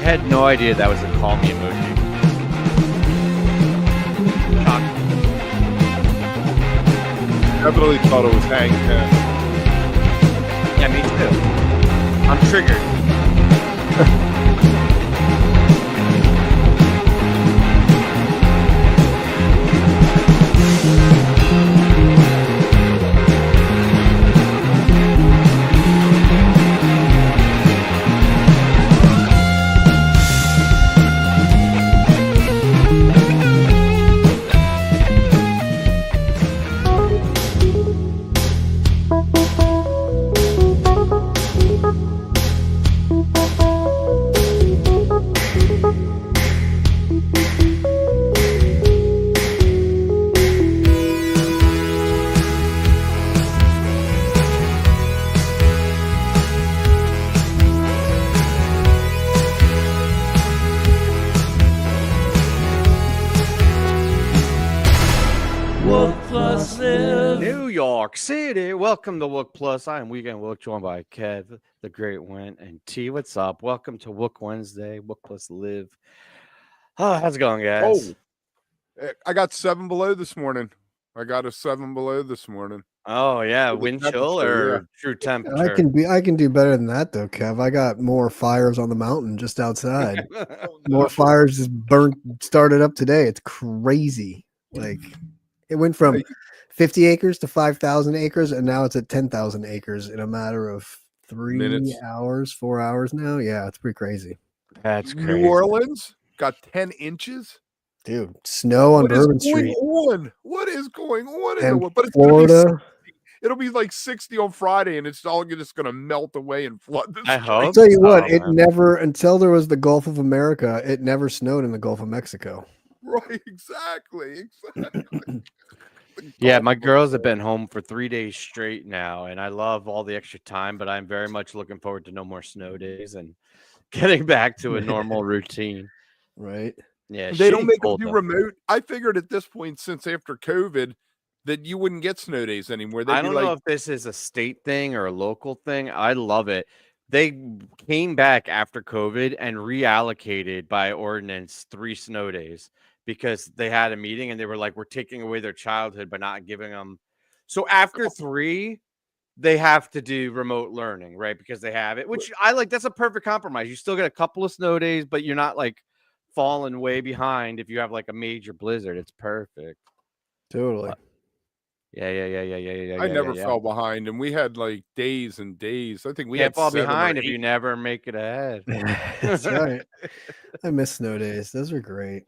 had no idea that was a call me emoji. Shocked. Definitely thought it was Hang 10. Yeah, me too. I'm triggered. wook+live. New York City. Welcome to Wook Plus. I am Weekend Wook, joined by Kev, the Great Went, and T. What's up? Welcome to Wook Wednesday, Wook Plus Live. Oh, how's it going, guys? Oh, I got 7 below this morning. I got a 7 below this morning. Oh yeah, wind chill or true temperature? I can do better than that though, Kev. I got more fires on the mountain just outside. More fires just started up today. It's crazy. Like it went from 50 acres to 5,000 acres, and now it's at 10,000 acres in a matter of 3 Minutes. hours, 4 hours now. Yeah, it's pretty crazy. That's crazy. New Orleans got 10 inches. Dude, snow on Bourbon Street. What is going on? And But it's Florida. It'll be like 60 on Friday, and it's all just going to melt away and flood the I street. hope. I'll tell you what, so, it man. never, until there was the Gulf of America, it never snowed in the Gulf of Mexico. Right, exactly. Yeah, my girls have been home for 3 days straight now, and I love all the extra time, but I'm very much looking forward to no more snow days and getting back to a normal routine. Right. Yeah, They don't make them cold, do though. remote. I figured at this point, since after COVID, that you wouldn't get snow days anymore. They'd I be don't like, know if this is a state thing or a local thing. I love it. They came back after COVID and reallocated by ordinance 3 snow days because they had a meeting and they were like, we're taking away their childhood by not giving them. So after 3, they have to do remote learning, right? Because they have it, which I like. That's a perfect compromise. You still get a couple of snow days, but you're not like falling way behind if you have like a major blizzard. It's perfect. Totally. Yeah. I never fell behind, and we had like days and days. I think we Can't had fall 7 or behind if 8. you never make it ahead. That's right. I miss snow days. Those are great.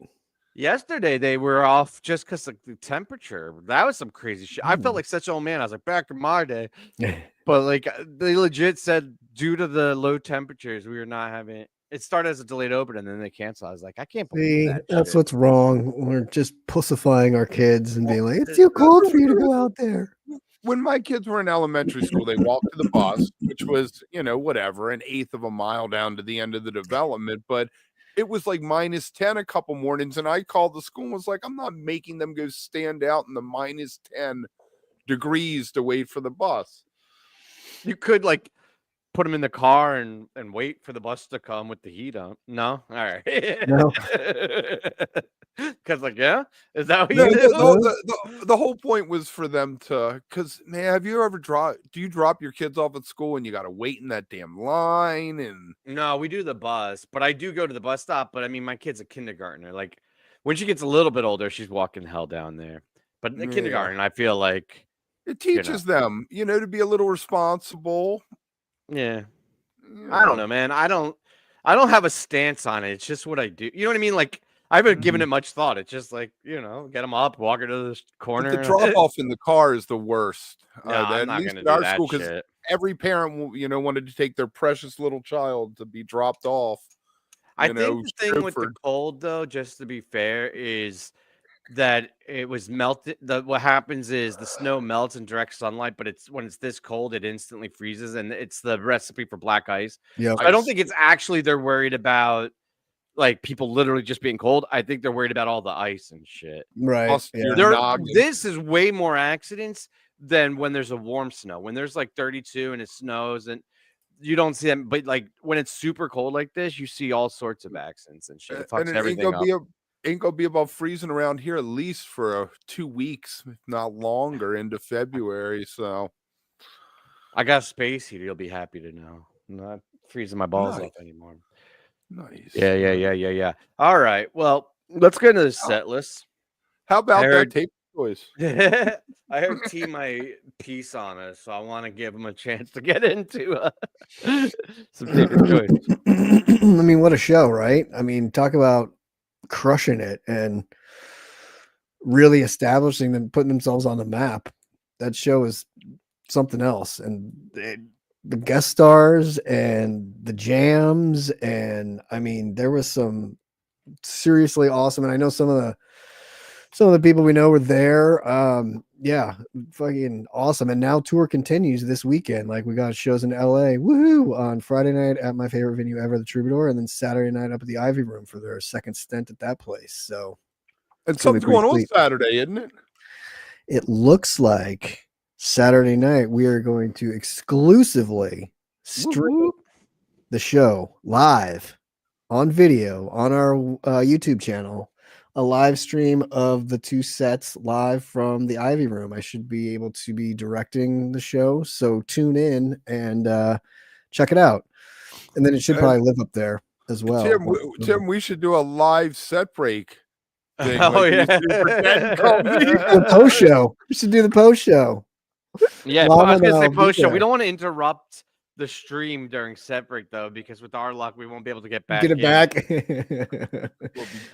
Yesterday they were off just because of the temperature. That was some crazy shit. I felt like such an old man. I was like, back in my day, but like they legit said due to the low temperatures, we were not having. It started as a delayed open and then they canceled. I was like, I can't believe See, that. that's shit. what's wrong. We're just pussifying our kids and being like, it's too cold for you to go out there. When my kids were in elementary school, they walked to the bus, which was, whatever, an eighth of a mile down to the end of the development. But it was like -10 a couple mornings. And I called the school and was like, I'm not making them go stand out in the -10 degrees to wait for the bus. You could like put them in the car and wait for the bus to come with the heat on. No, all right. No. Because like, yeah, is that what No, you do? the whole point was for them to, because man, have you ever do you drop your kids off at school and you got to wait in that damn line? And No, we do the bus, but I do go to the bus stop. But I mean, my kid's a kindergartner. Like when she gets a little bit older, she's walking hell down there. But in the kindergarten, I feel like it teaches them, to be a little responsible. yeah. I don't know, man. I don't have a stance on it. It's just what I do. You know what I mean? Like I haven't given it much thought. It's just like, get them up, walk her to the corner. But the drop off in the car is the worst. No, I'm not going to do that school, shit. Every parent, wanted to take their precious little child to be dropped off. I think the thing with the cold, though, just to be fair, is that it was melted. What happens is the snow melts in direct sunlight, but when it's this cold, it instantly freezes, and it's the recipe for black ice. Yeah, I don't think it's actually they're worried about like people literally just being cold. I think they're worried about all the ice and shit. right. This is way more accidents than when there's a warm snow. When there's like 32 and it snows, and you don't see them, but like when it's super cold like this, you see all sorts of accents and shit. It fucks and it everything up. ain't gonna be about freezing around here at least for 2 weeks, if not longer, into February. So I got a space heater. You'll be happy to know. I'm not freezing my balls Nice. off anymore. Nice. Yeah. All right. Well, let's get into the set list. How about that heard- tape choice? I heard T my piece on it, so I want to give him a chance to get into some taper choice. I mean, what a show, right? I mean, talk about crushing it and really establishing them, putting themselves on the map. That show is something else. And the guest stars and the jams. And I mean, there was some seriously awesome. And I know some of the people we know were there. Yeah, fucking awesome. And now tour continues this weekend. Like we got shows in LA, woohoo, on Friday night at my favorite venue ever, the Troubadour, and then Saturday night up at the Ivy Room for their second stint at that place. So And something's going on Saturday, isn't it? it looks like Saturday night we are going to exclusively stream the show live on video on our YouTube channel. A live stream of the 2 sets live from the Ivy Room. I should be able to be directing the show, so tune in and check it out. And then it should probably live up there as well. Tim, we should do a live set break thing. Oh, like yeah. The post show. We should do the post show. Yeah, Lama I was gonna say now, post show. yeah. We don't want to interrupt the stream during set break though, because with our luck, we won't be able to get back. Get it in. back.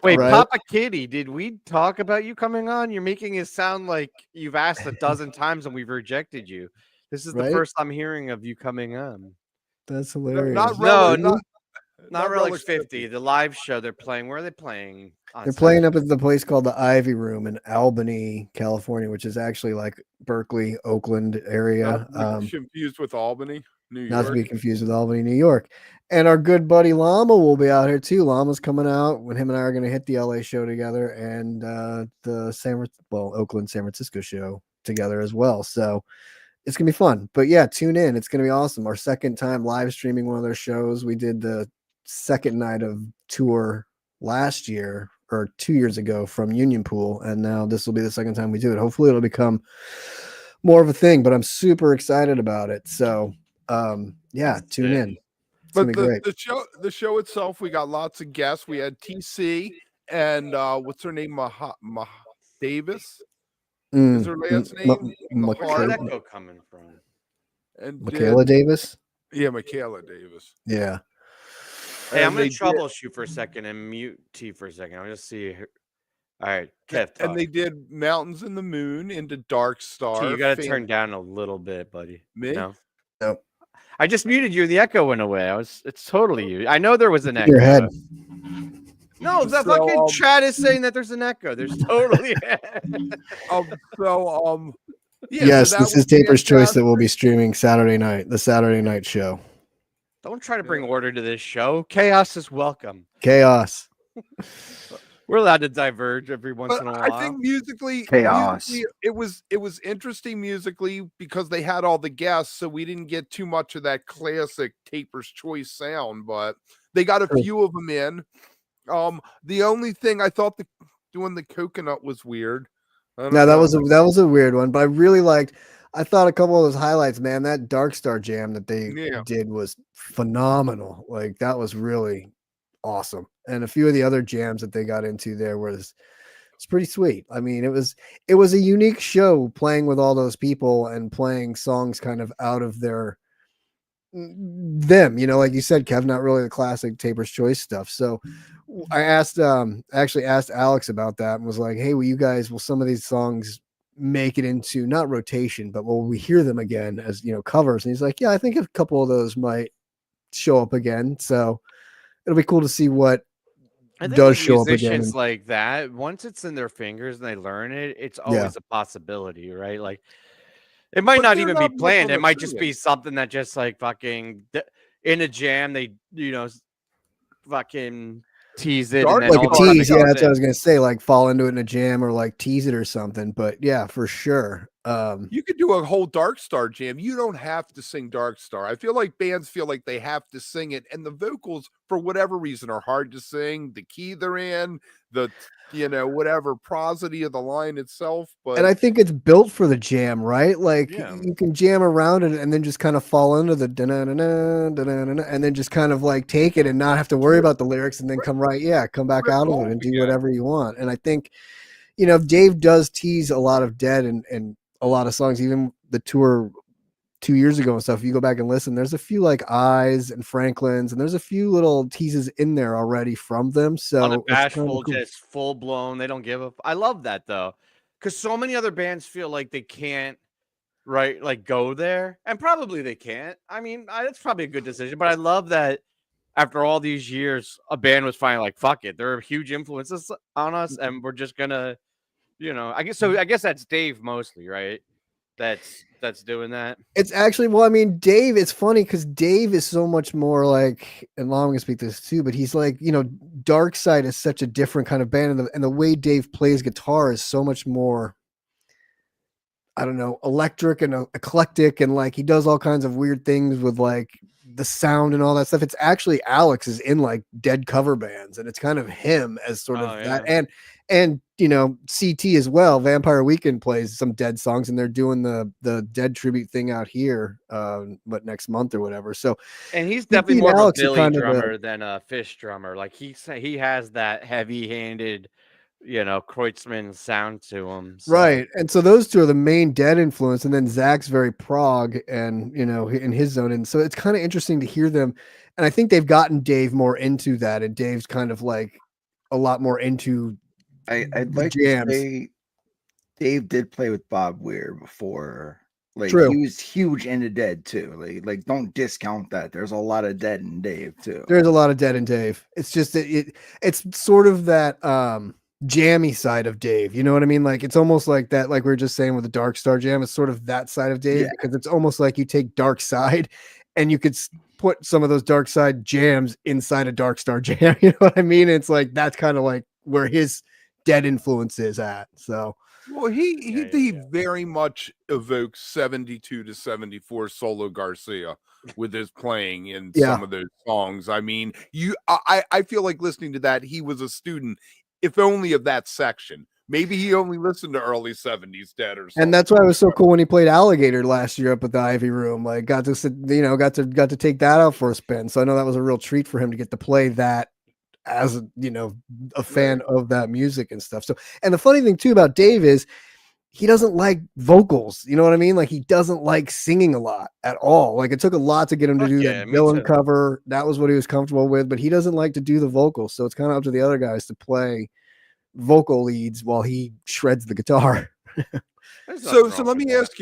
Wait, Right. Papa Kitty, did we talk about you coming on? You're making it sound like you've asked a dozen times and we've rejected you. This is the Right? first I'm hearing of you coming on. That's hilarious. Not No, Relic, not Relic Relix 50, the live show they're playing. Where are they playing? They're playing up at the place called the Ivy Room in Albany, California, which is actually like Berkeley, Oakland area. confused with Albany, New York. Not to be confused with Albany, New York. And our good buddy Llama will be out here too. Llama's coming out when him and I are going to hit the LA show together and the Oakland, San Francisco show together as well. So it's going to be fun. But yeah, tune in. It's going to be awesome. Our second time live streaming one of their shows. We did the second night of tour last year or 2 years ago from Union Pool. And now this will be the second time we do it. Hopefully it'll become more of a thing, but I'm super excited about it. So yeah, tune in. It's But gonna be great. the show itself, we got lots of guests. We had TC and what's her name? Davis. Is her last name? Where's that echo coming from? And Michaela Davis. Yeah, Michaela Davis. Yeah. Hey, I'm And gonna troubleshoot for a second and mute T for a second. I'll just see. All right, Kev, And they did Mountains in the Moon into Dark Star. T, you gotta turn down a little bit, buddy. Me? No. Nope. I just muted you. The echo went away. It's totally you. I know there was an echo. Your head. No, the So, fucking chat is saying that there's an echo. There's totally. Yeah, Yes, so that this is was Taper's Choice fantastic. that will be streaming Saturday night, the Saturday night show. Don't try to bring order to this show. Chaos is welcome. Chaos. We're allowed to diverge every once But in a while. I think musically, Chaos. it was interesting musically because they had all the guests, so we didn't get too much of that classic Taper's Choice sound, but they got a few of them in. The only thing I thought doing the coconut was weird. No, that was a weird one, but I really liked. I thought a couple of those highlights, man. That Dark Star jam that they did was phenomenal. Like that was really awesome. And a few of the other jams that they got into there it's pretty sweet. I mean, it was a unique show playing with all those people and playing songs kind of out of them, like you said, Kev, not really the classic Taper's Choice stuff. So I actually asked Alex about that and was like, hey, will some of these songs make it into not rotation, but will we hear them again as, covers? And he's like, yeah, I think a couple of those might show up again. So it'll be cool to see what does show up again. Musicians like that, once it's in their fingers and they learn it, it's always a possibility, right? Like it might not even be planned. It might just be something that just like fucking in a jam, they, fucking tease it. And then like a tease. Yeah, that's what I was in. going to say, like fall into it in a jam or like tease it or something. But yeah, for sure. You could do a whole Dark Star jam. You don't have to sing Dark Star. I feel like bands feel like they have to sing it, and the vocals, for whatever reason, are hard to sing. The key they're in, the whatever prosody of the line itself. But and I think it's built for the jam, right? Like Yeah. you can jam around it and then just kind of fall into the da-na-na-na, da-na-na-na, and then just kind of like take it and not have to worry about the lyrics and then come back out of it and do whatever you want. And I think, Dave does tease a lot of Dead and a lot of songs, even the tour 2 years ago and stuff. If you go back and listen, there's a few like Eyes and Franklin's, and there's a few little teases in there already from them. So unabashful, just full blown. They don't give a. I love that though, because so many other bands feel like they can't, right? Like go there, and probably they can't. I mean, it's probably a good decision, but I love that after all these years, a band was finally like, "Fuck it." They're huge influences on us, and we're just gonna, I guess so. I guess that's Dave mostly, right? That's doing that. It's actually, well, I mean, Dave, it's funny because Dave is so much more like, and Long can speak to this too, but he's like, Dark Side is such a different kind of band, and the way Dave plays guitar is so much more, I don't know, electric and eclectic, and like he does all kinds of weird things with like the sound and all that stuff. It's actually Alex is in like Dead cover bands, and it's kind of him as sort of that, and CT as well. Vampire Weekend plays some Dead songs, and they're doing the Dead tribute thing out here, but next month or whatever. So, and he's definitely more Alex of a Billy drummer than a Phish drummer. Like he has that heavy-handed, Kreutzmann sound to him. So. Right. And so those two are the main Dead influence. And then Zach's very prog and, in his zone. And so it's kind of interesting to hear them. And I think they've gotten Dave more into that. And Dave's kind of like a lot more into I'd like jams. to say Dave did play with Bob Weir before. Like True. He was huge into Dead too. Like don't discount that. There's a lot of Dead in Dave too. There's a lot of Dead in Dave. It's just that it's sort of that jammy side of Dave. You know what I mean? Like it's almost like that, like we were just saying with the Dark Star jam. It's sort of that side of Dave because it's almost like you take Dark Side and you could put some of those Dark Side jams inside a Dark Star jam. You know what I mean? It's like that's kind of like where his Dead influence is at. So well, he very much evokes 72 to 74 Solo Garcia with his playing in some of those songs. I mean, I feel like listening to that, he was a student, if only of that section. Maybe he only listened to early 70s Dead or something. And that's why it was so cool when he played Alligator last year up at the Ivy Room. Like got to take that out for a spin. So I know that was a real treat for him to get to play that as a fan of that music and stuff. So, and the funny thing too about Dave is he doesn't like vocals. You know what I mean? Like he doesn't like singing a lot at all. Like it took a lot to get him to do that villain cover. That was what he was comfortable with, but he doesn't like to do the vocals. So it's kind of up to the other guys to play vocal leads while he shreds the guitar. So let me ask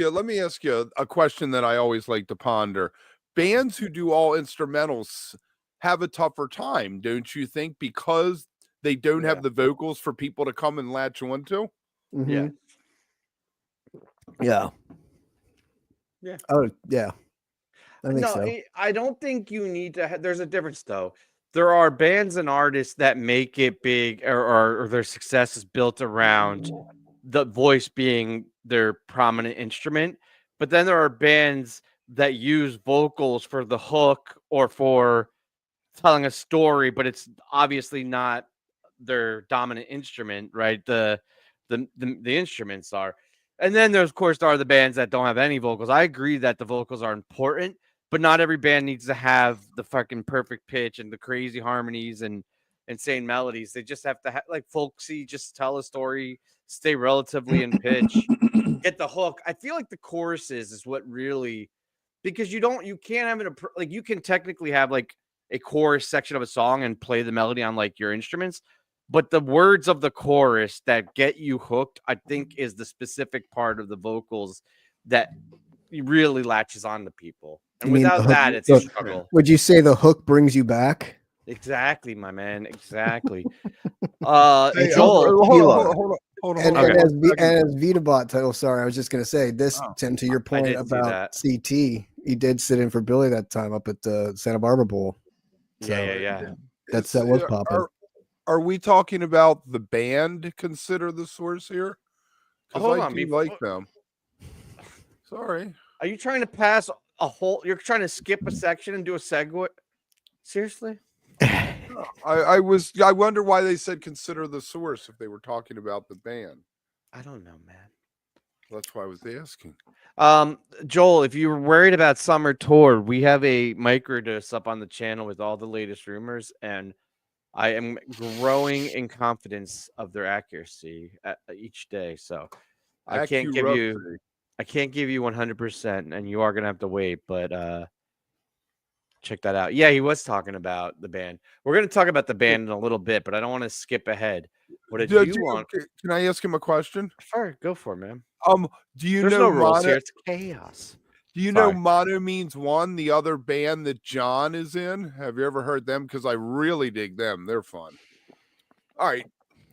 you a question that I always like to ponder. Bands who do all instrumentals have a tougher time, don't you think, because they don't have the vocals for people to come and latch onto? Mm-hmm. Yeah. Oh, yeah. I think so. I don't think you need to. There's a difference, though. There are bands and artists that make it big, or their success is built around the voice being their prominent instrument. But then there are bands that use vocals for the hook or for telling a story, but it's obviously not their dominant instrument, right? The instruments are. And then there's, of course, there are the bands that don't have any vocals. I agree that the vocals are important, but not every band needs to have the fucking perfect pitch and the crazy harmonies and insane melodies. They just have to have, like, folksy, just tell a story, stay relatively in pitch, get the hook. I feel like the choruses is what really, because you can't have it, like, you can technically have like a chorus section of a song and play the melody on like your instruments, but the words of the chorus that get you hooked, I think, is the specific part of the vocals that really latches on to people. And without that, it's a struggle. Would you say the hook brings you back? Exactly, my man. Exactly. Hey, Joel, hold on. And as VitaBot, sorry, I was just going to say this, Tim, to your point about CT, he did sit in for Billy that time up at the Santa Barbara Bowl. So yeah. That was popping. Are we talking about the band Consider the Source here? Hold I on, do like them. Sorry. Are you trying to pass a whole? You're trying to skip a section and do a segue? Seriously? I wonder why they said consider the source if they were talking about the band. I don't know, man. That's why I was asking. Joel, if you were worried about summer tour, we have a microdose up on the channel with all the latest rumors, and I am growing in confidence of their accuracy each day. So I can't give you 100%, and you are gonna have to wait, but check that out. Yeah, he was talking about the band. We're gonna talk about the band in a little bit, but I don't want to skip ahead. What did you want? Can I ask him a question? Sure, go for it, man. Do you There's know no rules mono? here. It's chaos. Do you know mono means one? The other band that John is in. Have you ever heard them? Because I really dig them. They're fun. All right,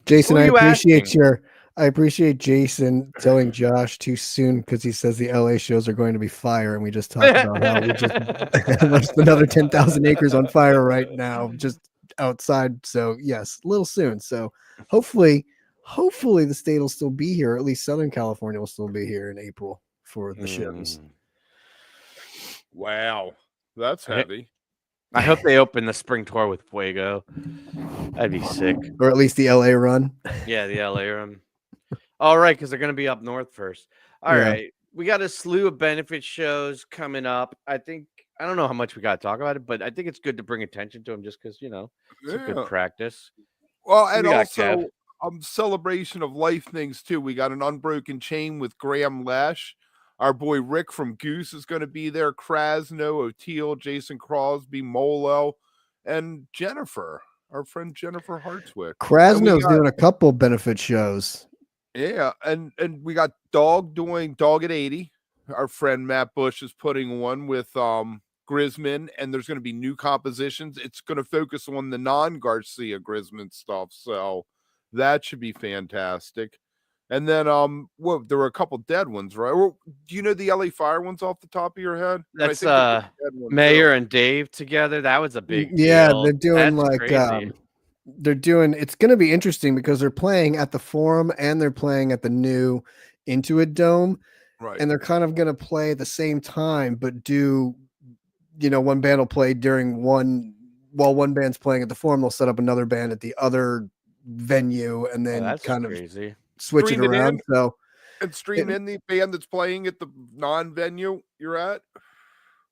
Jason, Who are I you appreciate asking? I appreciate Jason telling Josh too soon because he says the LA shows are going to be fire, and we just talked about how we just left another 10,000 acres on fire right now, just outside. So yes, a little soon. So hopefully the state will still be here. Or at least Southern California will still be here in April for the shows. Wow, that's heavy. I hope they open the spring tour with Fuego. That'd be sick. Or at least the LA run. Yeah, the LA run. All right, because they're going to be up north first. All right. We got a slew of benefit shows coming up. I don't know how much we got to talk about it, but I think it's good to bring attention to them just because, it's a good practice. Well, and also celebration of life things too. We got an Unbroken Chain with Graham Lesh. Our boy Rick from Goose is going to be there. Krasno, O'Teal, Jason Crosby, Molo, and Jennifer, our friend Jennifer Hartswick. Krasno's doing a couple benefit shows. Yeah, and we got Dawg doing Dawg At 80. Our friend Matt Bush is putting one with Grisman, and there's going to be new compositions. It's going to focus on the non-Garcia Grisman stuff, so that should be fantastic. And then there were a couple dead ones, right? Well, do you know the LA Fire ones off the top of your head? That's Mayor and Dave together. That was a big deal. They're doing That's crazy. It's going to be interesting because they're playing at the Forum and they're playing at the new Intuit Dome. Right. And they're kind of going to play at the same time, but do, one band will play while one band's playing at the Forum, they'll set up another band at the other venue and then crazy. Switch it around. And stream in the band that's playing at the non-venue you're at.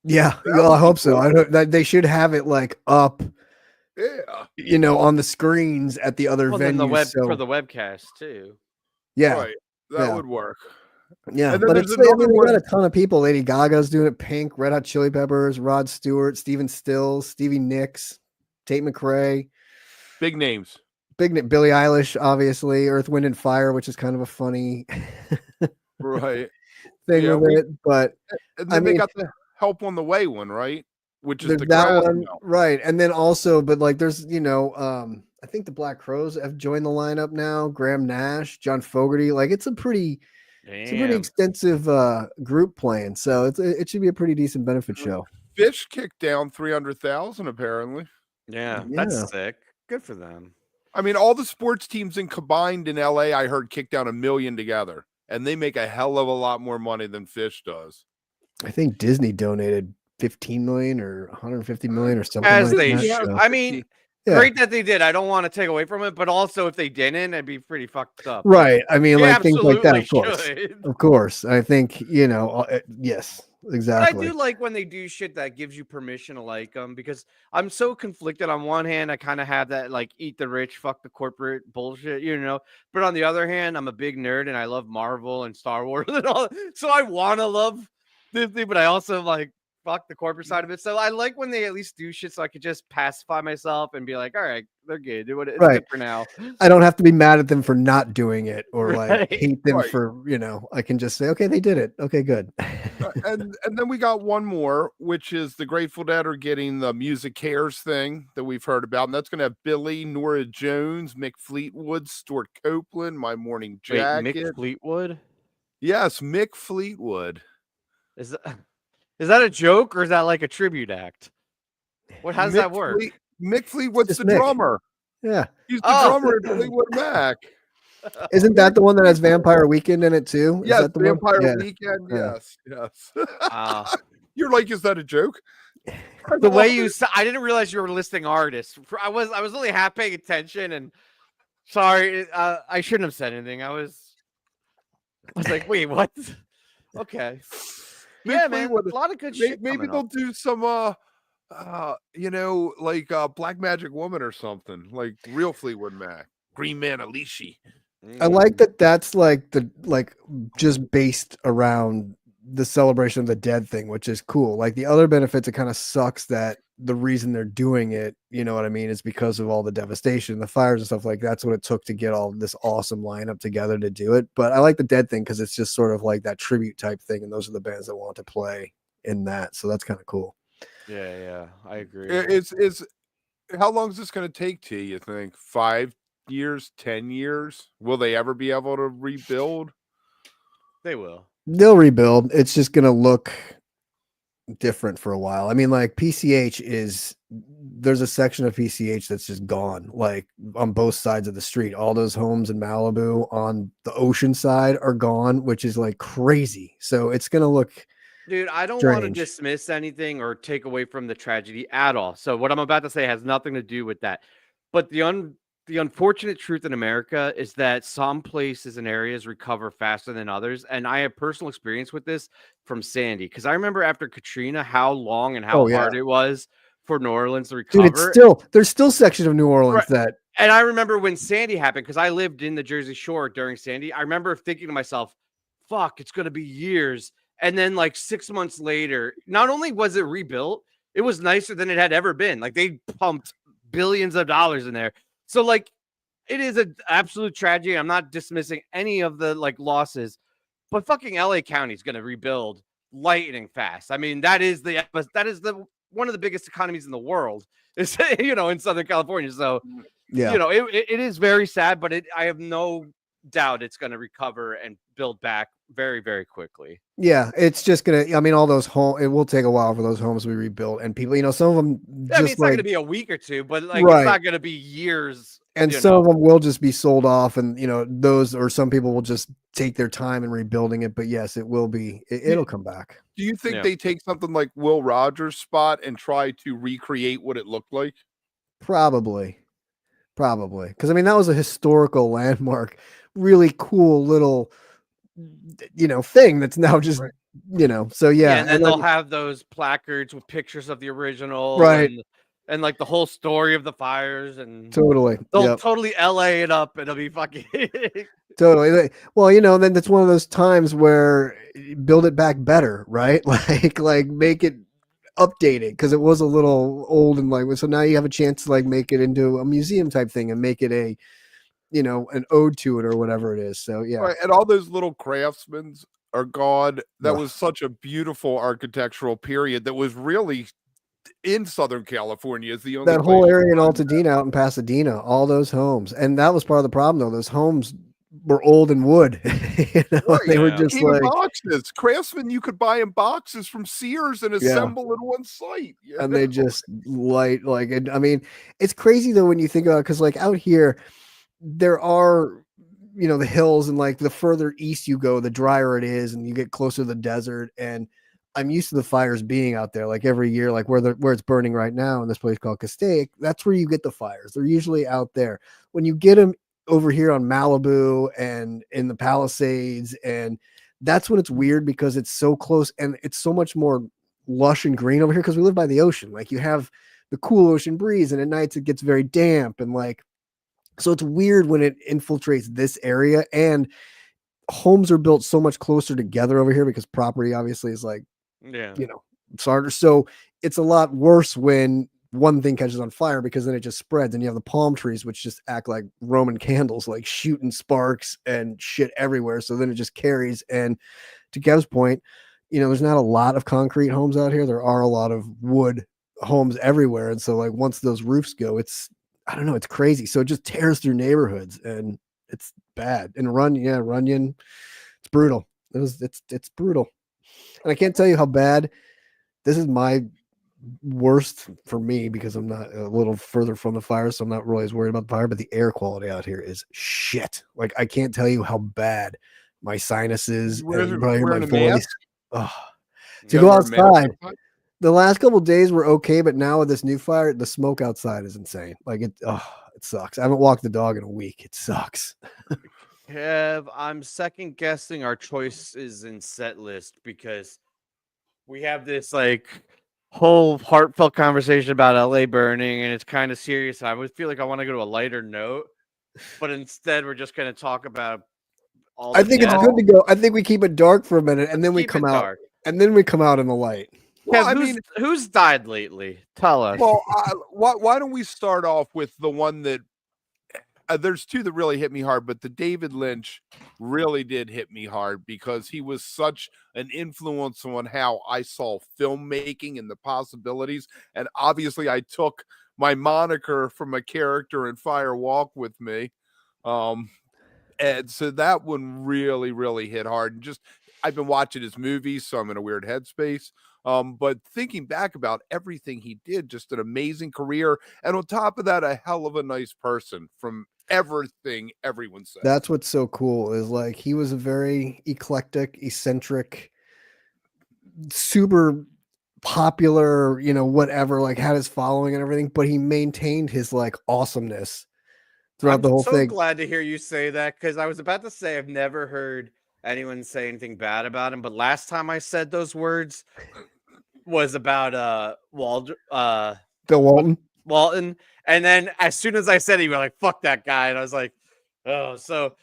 Yeah. Well, I hope so. I hope that they should have it up. Yeah. On the screens at the other venue. For the webcast too. Yeah. Right. That would work. Yeah. But we got a ton of people. Lady Gaga's doing it. Pink, Red Hot Chili Peppers, Rod Stewart, Steven Stills, Stevie Nicks, Tate McRae. Big names. Billie Eilish, obviously, Earth, Wind, and Fire, which is kind of a funny right thing with it. But and then they got the Help on the Way one, right? Which is that one, right? And then also, but there's I think the Black Crowes have joined the lineup now. Graham Nash, John Fogerty, it's a pretty extensive group playing. So it should be a pretty decent benefit show. Phish kicked down 300,000 apparently. Yeah, that's sick. Good for them. I mean, all the sports teams combined in LA, I heard, kicked down $1 million together, and they make a hell of a lot more money than Phish does. I think Disney donated 15 million or 150 million or something. As they should. I mean, great that they did. I don't want to take away from it, but also if they didn't, it'd be pretty fucked up. Right. I mean, things like that, of course. Of course. I think, yes. Exactly. But I do like when they do shit that gives you permission to like them because I'm so conflicted. On one hand, I kind of have that eat the rich, fuck the corporate bullshit, But on the other hand, I'm a big nerd and I love Marvel and Star Wars and all. So I want to love Disney, but I also fuck the corporate side of it. So I like when they at least do shit so I could just pacify myself and be like, all right, they're good. Do what it's good for now. I don't have to be mad at them for not doing it or hate them for, I can just say, okay, they did it. Okay, good. and then we got one more, which is the Grateful Dead are getting the Music Cares thing that we've heard about. And that's going to have Billy, Nora Jones, Mick Fleetwood, Stuart Copeland, My Morning Jacket. Wait, Mick Fleetwood? Yes, Mick Fleetwood. Is that a joke or is that a tribute act? How does that work? Mick Fleetwood's the drummer. Yeah. He's the drummer at Fleetwood Mac. Isn't that the one that has Vampire Weekend in it too? Is Yes, that the Vampire one? Yeah. Weekend. Yeah. Yes. You're like, is that a joke? The way you said, I didn't realize you were listing artists. I was only half paying attention, and sorry, I shouldn't have said anything. I was like, wait, what? Okay. Yeah, man, a lot of good shit. Maybe they'll do some Black Magic Woman or something, like real Fleetwood Mac, Green Man Alicia. I like that. That's like just based around the celebration of the dead thing, which is cool. Like the other benefits, it kind of sucks that the reason they're doing it, you know what I mean, is because of all the devastation, the fires and stuff like that's what it took to get all this awesome lineup together to do it. But I like the dead thing because it's just sort of like that tribute type thing, and those are the bands that want to play in that. So that's kind of cool. Yeah, I agree. It's how long is this going to take to you think? 5 years, 10 years? Will they ever be able to rebuild? They will. They'll rebuild. It's just going to look different for a while. I mean, like PCH there's a section of PCH that's just gone, like on both sides of the street. All those homes in Malibu on the ocean side are gone, which is like crazy. So it's going to look Dude, I don't strange. want to dismiss anything or take away from the tragedy at all. So what I'm about to say has nothing to do with that. But the unfortunate truth in America is that some places and areas recover faster than others. And I have personal experience with this from Sandy. Because I remember after Katrina, how long and how hard it was for New Orleans to recover. Dude, there's still sections of New Orleans that. And I remember when Sandy happened, because I lived in the Jersey Shore during Sandy. I remember thinking to myself, fuck, it's going to be years. And then like 6 months later, not only was it rebuilt, it was nicer than it had ever been. Like they pumped billions of dollars in there. So like it is an absolute tragedy. I'm not dismissing any of the like losses, but fucking LA County is going to rebuild lightning fast. I mean, that is the one of the biggest economies in the world is, in Southern California. So, it is very sad, but I have no doubt it's going to recover and build back very, very quickly. Yeah, it's just gonna. I mean, all those homes. It will take a while for those homes to be rebuilt, and people. Some of them. It's not going to be a week or two, but like it's not going to be years. And some of them will just be sold off, and those, or some people will just take their time in rebuilding it. But yes, it will be. It'll come back. Do you think they take something like Will Rogers' spot and try to recreate what it looked like? Probably, because I mean that was a historical landmark, really cool little. Thing that's now just so and then they'll have those placards with pictures of the original, and like the whole story of the fires, and they'll totally LA it up. It'll be fucking totally. Well, then that's one of those times where build it back better, right? like make it updated because it was a little old, and so now you have a chance to like make it into a museum type thing and make it a an ode to it or whatever it is. So yeah. Right. And all those little craftsmen are gone. That was such a beautiful architectural period that was really in Southern California is the only that whole area in Altadena out in Pasadena, all those homes. And that was part of the problem though. Those homes were old and wood. They were just even like boxes. Craftsmen you could buy in boxes from Sears and assemble in one site. And they just I mean, it's crazy though when you think about it, because like out here there are the hills, and like the further east you go, the drier it is, and you get closer to the desert. And I'm used to the fires being out there like every year, like where it's burning right now in this place called Castaic. That's where you get the fires. They're usually out there. When you get them over here on Malibu and in the Palisades, and that's when it's weird because it's so close and it's so much more lush and green over here because we live by the ocean. Like you have the cool ocean breeze, and at nights it gets very damp, and like so it's weird when it infiltrates this area, and homes are built so much closer together over here because property obviously is like, harder. So it's a lot worse when one thing catches on fire because then it just spreads, and you have the palm trees, which just act like Roman candles, like shooting sparks and shit everywhere. So then it just carries. And to Kev's point, there's not a lot of concrete homes out here. There are a lot of wood homes everywhere. And so like once those roofs go, I don't know, it's crazy. So it just tears through neighborhoods, and it's bad. And Runyon, it's brutal. It's brutal. And I can't tell you how bad. This is my worst for me because I'm not a little further from the fire, so I'm not really as worried about the fire, but the air quality out here is shit. Like, I can't tell you how bad my sinuses and you probably hear my voice. Oh, to go outside. The last couple of days were okay, but now with this new fire, the smoke outside is insane. Like it sucks. I haven't walked the dog in a week. It sucks. Kev, I'm second guessing our choices in set list because we have this like whole heartfelt conversation about LA burning, and it's kind of serious. I would feel like I want to go to a lighter note, but instead we're just going to talk about all. I think it's good to go. I think we keep it dark for a minute, and then we come out, and then we come out in the light. Well, Kev, who's died lately? Tell us. Well, why don't we start off with the one that there's two that really hit me hard, but the David Lynch really did hit me hard because he was such an influence on how I saw filmmaking and the possibilities. And obviously I took my moniker from a character in Fire Walk with Me. And so that one really, really hit hard. And just, I've been watching his movies, so I'm in a weird headspace. But thinking back about everything he did, just an amazing career. And on top of that, a hell of a nice person from everything everyone said. That's what's so cool is like he was a very eclectic, eccentric, super popular, whatever, like had his following and everything, but he maintained his like awesomeness throughout the whole thing. I'm so glad to hear you say that because I was about to say I've never heard anyone say anything bad about him, but last time I said those words was about Bill Walton, and then as soon as I said it, you were like, fuck that guy, and I was like, oh, so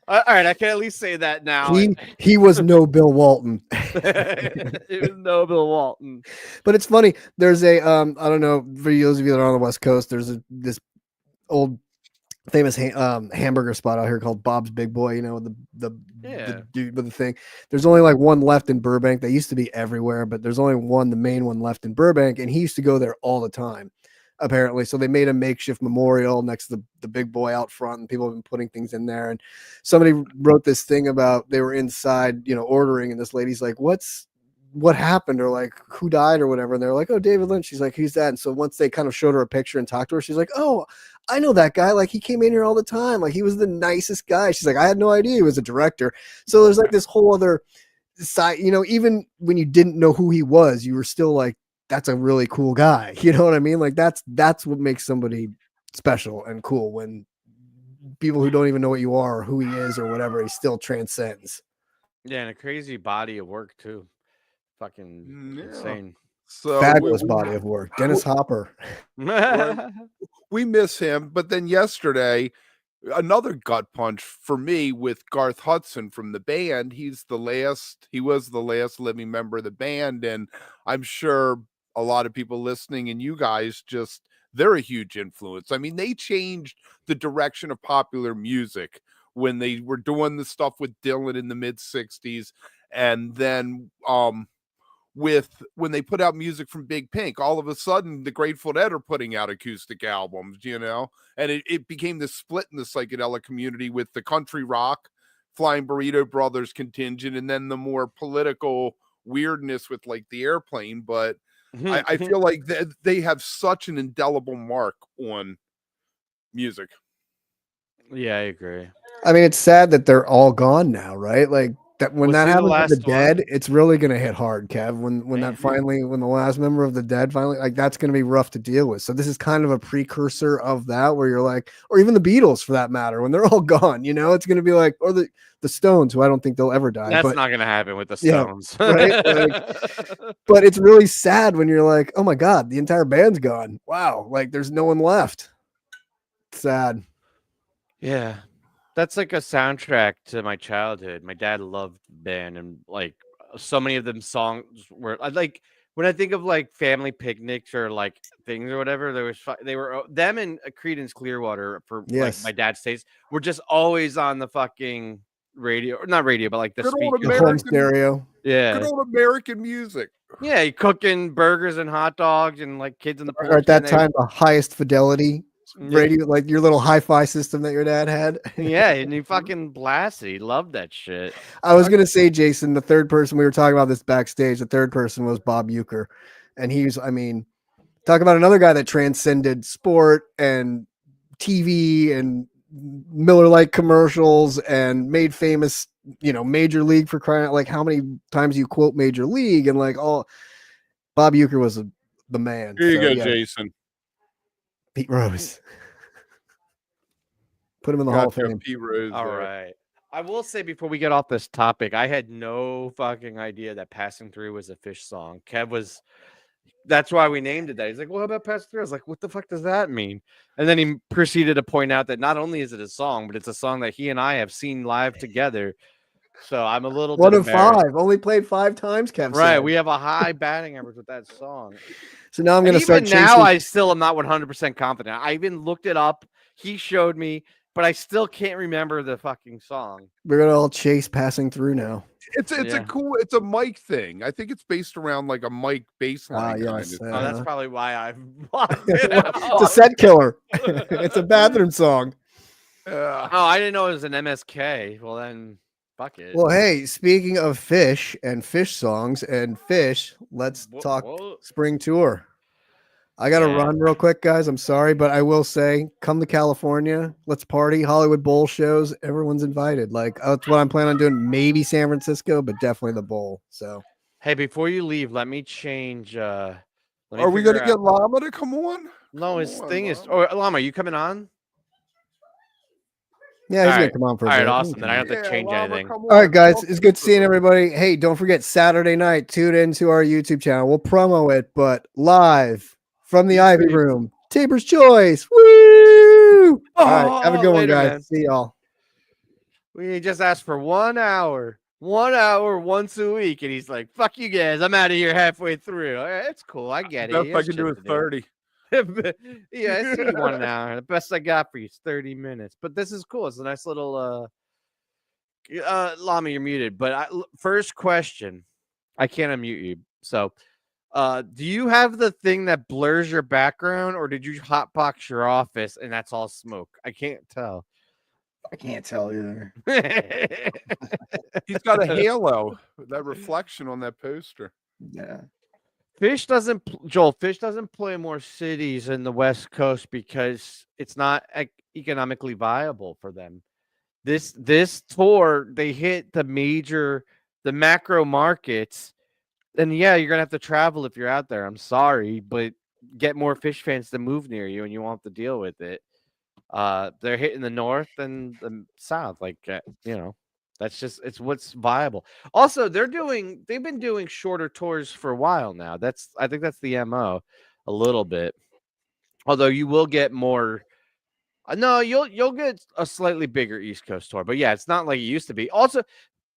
all right, I can at least say that now. He was no Bill Walton. It was no Bill Walton. But it's funny, there's a I don't know, for those of you that are on the West Coast, there's this old famous hamburger spot out here called Bob's Big Boy, the dude with the thing. There's only like one left in Burbank. They used to be everywhere, but there's only one, the main one, left in Burbank, and he used to go there all the time, apparently. So they made a makeshift memorial next to the Big Boy out front, and people have been putting things in there. And somebody wrote this thing about they were inside, ordering, and this lady's like, what happened, or like who died or whatever, and they're like, oh, David Lynch. She's like, who's that? And so once they kind of showed her a picture and talked to her, she's like, oh, I know that guy, like he came in here all the time, like he was the nicest guy. She's like, I had no idea he was a director. So there's like this whole other side, even when you didn't know who he was, you were still like, that's a really cool guy, you know what I mean? Like that's what makes somebody special and cool, when people who don't even know what you are or who he is or whatever, he still transcends. Yeah, and a crazy body of work too. Fucking insane. So fabulous body of work. Dennis Hopper. We miss him, but then yesterday, another gut punch for me with Garth Hudson from the band. He was the last living member of the band, and I'm sure a lot of people listening and you guys they're a huge influence. I mean, they changed the direction of popular music when they were doing the stuff with Dylan in the mid 60s. And then, when they put out music from Big Pink, all of a sudden the Grateful Dead are putting out acoustic albums, and it became this split in the psychedelic community with the country rock, Flying Burrito Brothers contingent, and then the more political weirdness with like the Airplane. But I feel like they have such an indelible mark on music. Yeah, I agree. I mean, it's sad that they're all gone now, right? Like that when that happens to the Dead, it's really going to hit hard, Kev. When the last member of the Dead finally, like, that's going to be rough to deal with. So this is kind of a precursor of that, where you're like, or even the Beatles for that matter, when they're all gone, it's going to be like, or the Stones, who I don't think they'll ever die. That's not going to happen with the Stones. Yeah, right? But it's really sad when you're like, oh my God, the entire band's gone. Wow. Like there's no one left. Sad. Yeah. That's like a soundtrack to my childhood. My dad loved band, and like so many of them songs were like, when I think of like family picnics or like things or whatever, they were them and Creedence Clearwater for like my dad's taste were just always on the fucking radio, or not radio, but like the home stereo. Yeah, good old American music. Yeah, you cooking burgers and hot dogs and like kids in the porch. At that time, the highest fidelity radio, like your little hi-fi system that your dad had. Yeah, and he fucking blasted. He loved that shit. I was gonna say, Jason, the third person, we were talking about this backstage, the third person was Bob Uecker, and Talk about another guy that transcended sport and TV and Miller Lite commercials and made famous, Major League for crying out. Like how many times you quote Major League and like all Bob Uecker was the man. Here you So, go, yeah, Jason. Pete Rose. Put him in the Hall of Gotcha, Fame. Pete Rose. All right. I will say before we get off this topic, I had no fucking idea that Passing Through was a Phish song. That's why we named it that. He's like, well, how about Passing Through? I was like, what the fuck does that mean? And then he proceeded to point out that not only is it a song, but it's a song that he and I have seen live together. So I'm a little One bit of embarrassed. 5. Only played 5 times, Kev Right. said. We have a high batting average with that song. So now I'm And going to start even now, chasing. I still am not 100% confident. I even looked it up. He showed me, but I still can't remember the fucking song. We're going to all chase Passing Through now. It's a mic thing. I think it's based around like a mic bass line. Yes. kind of. Oh, that's probably why I've blocked it out. It's a set killer. It's a bathroom song. Oh, I didn't know it was an MSK. Well, then, fuck it. Well, hey, speaking of Phish and Phish songs and Phish, let's talk spring tour. I got to run real quick, guys. I'm sorry, but I will say, come to California. Let's party. Hollywood Bowl shows. Everyone's invited. Like, that's what I'm planning on doing. Maybe San Francisco, but definitely the Bowl. So, hey, before you leave, let me change. Are we going to get Llama to come on? No, his thing is. Oh, Llama, you coming on? Yeah, he's going to come on for a bit. All right, awesome. Then I don't have to change anything. All right, guys. It's good seeing everybody. Hey, don't forget Saturday night. Tune into our YouTube channel. We'll promo it, but live from the Ivy Room. Tabor's Choice. Woo! All right. Have a good one, guys. Man. See y'all. We just asked for 1 hour. 1 hour once a week. And he's like, fuck you guys. I'm out of here halfway through. All right, it's cool. I get it. Best I can do is 30. Yeah, I see you 1 hour. The best I got for you is 30 minutes. But this is cool. It's a nice little Llama, you're muted. But first question. I can't unmute you. So do you have the thing that blurs your background, or did you hotbox your office and that's all smoke? I can't tell. I can't tell either. He's got a halo, that reflection on that poster. Yeah. Phish doesn't play more cities in the West Coast because it's not economically viable for them. This tour, they hit the macro markets, and yeah, you're gonna have to travel if you're out there. I'm sorry, but get more Phish fans to move near you, and you won't have to deal with it. They're hitting the north and the south, it's what's viable. Also, they've been doing shorter tours for a while now. I think that's the MO a little bit. Although you will get more. No, you'll get a slightly bigger East Coast tour, but yeah, it's not like it used to be. Also,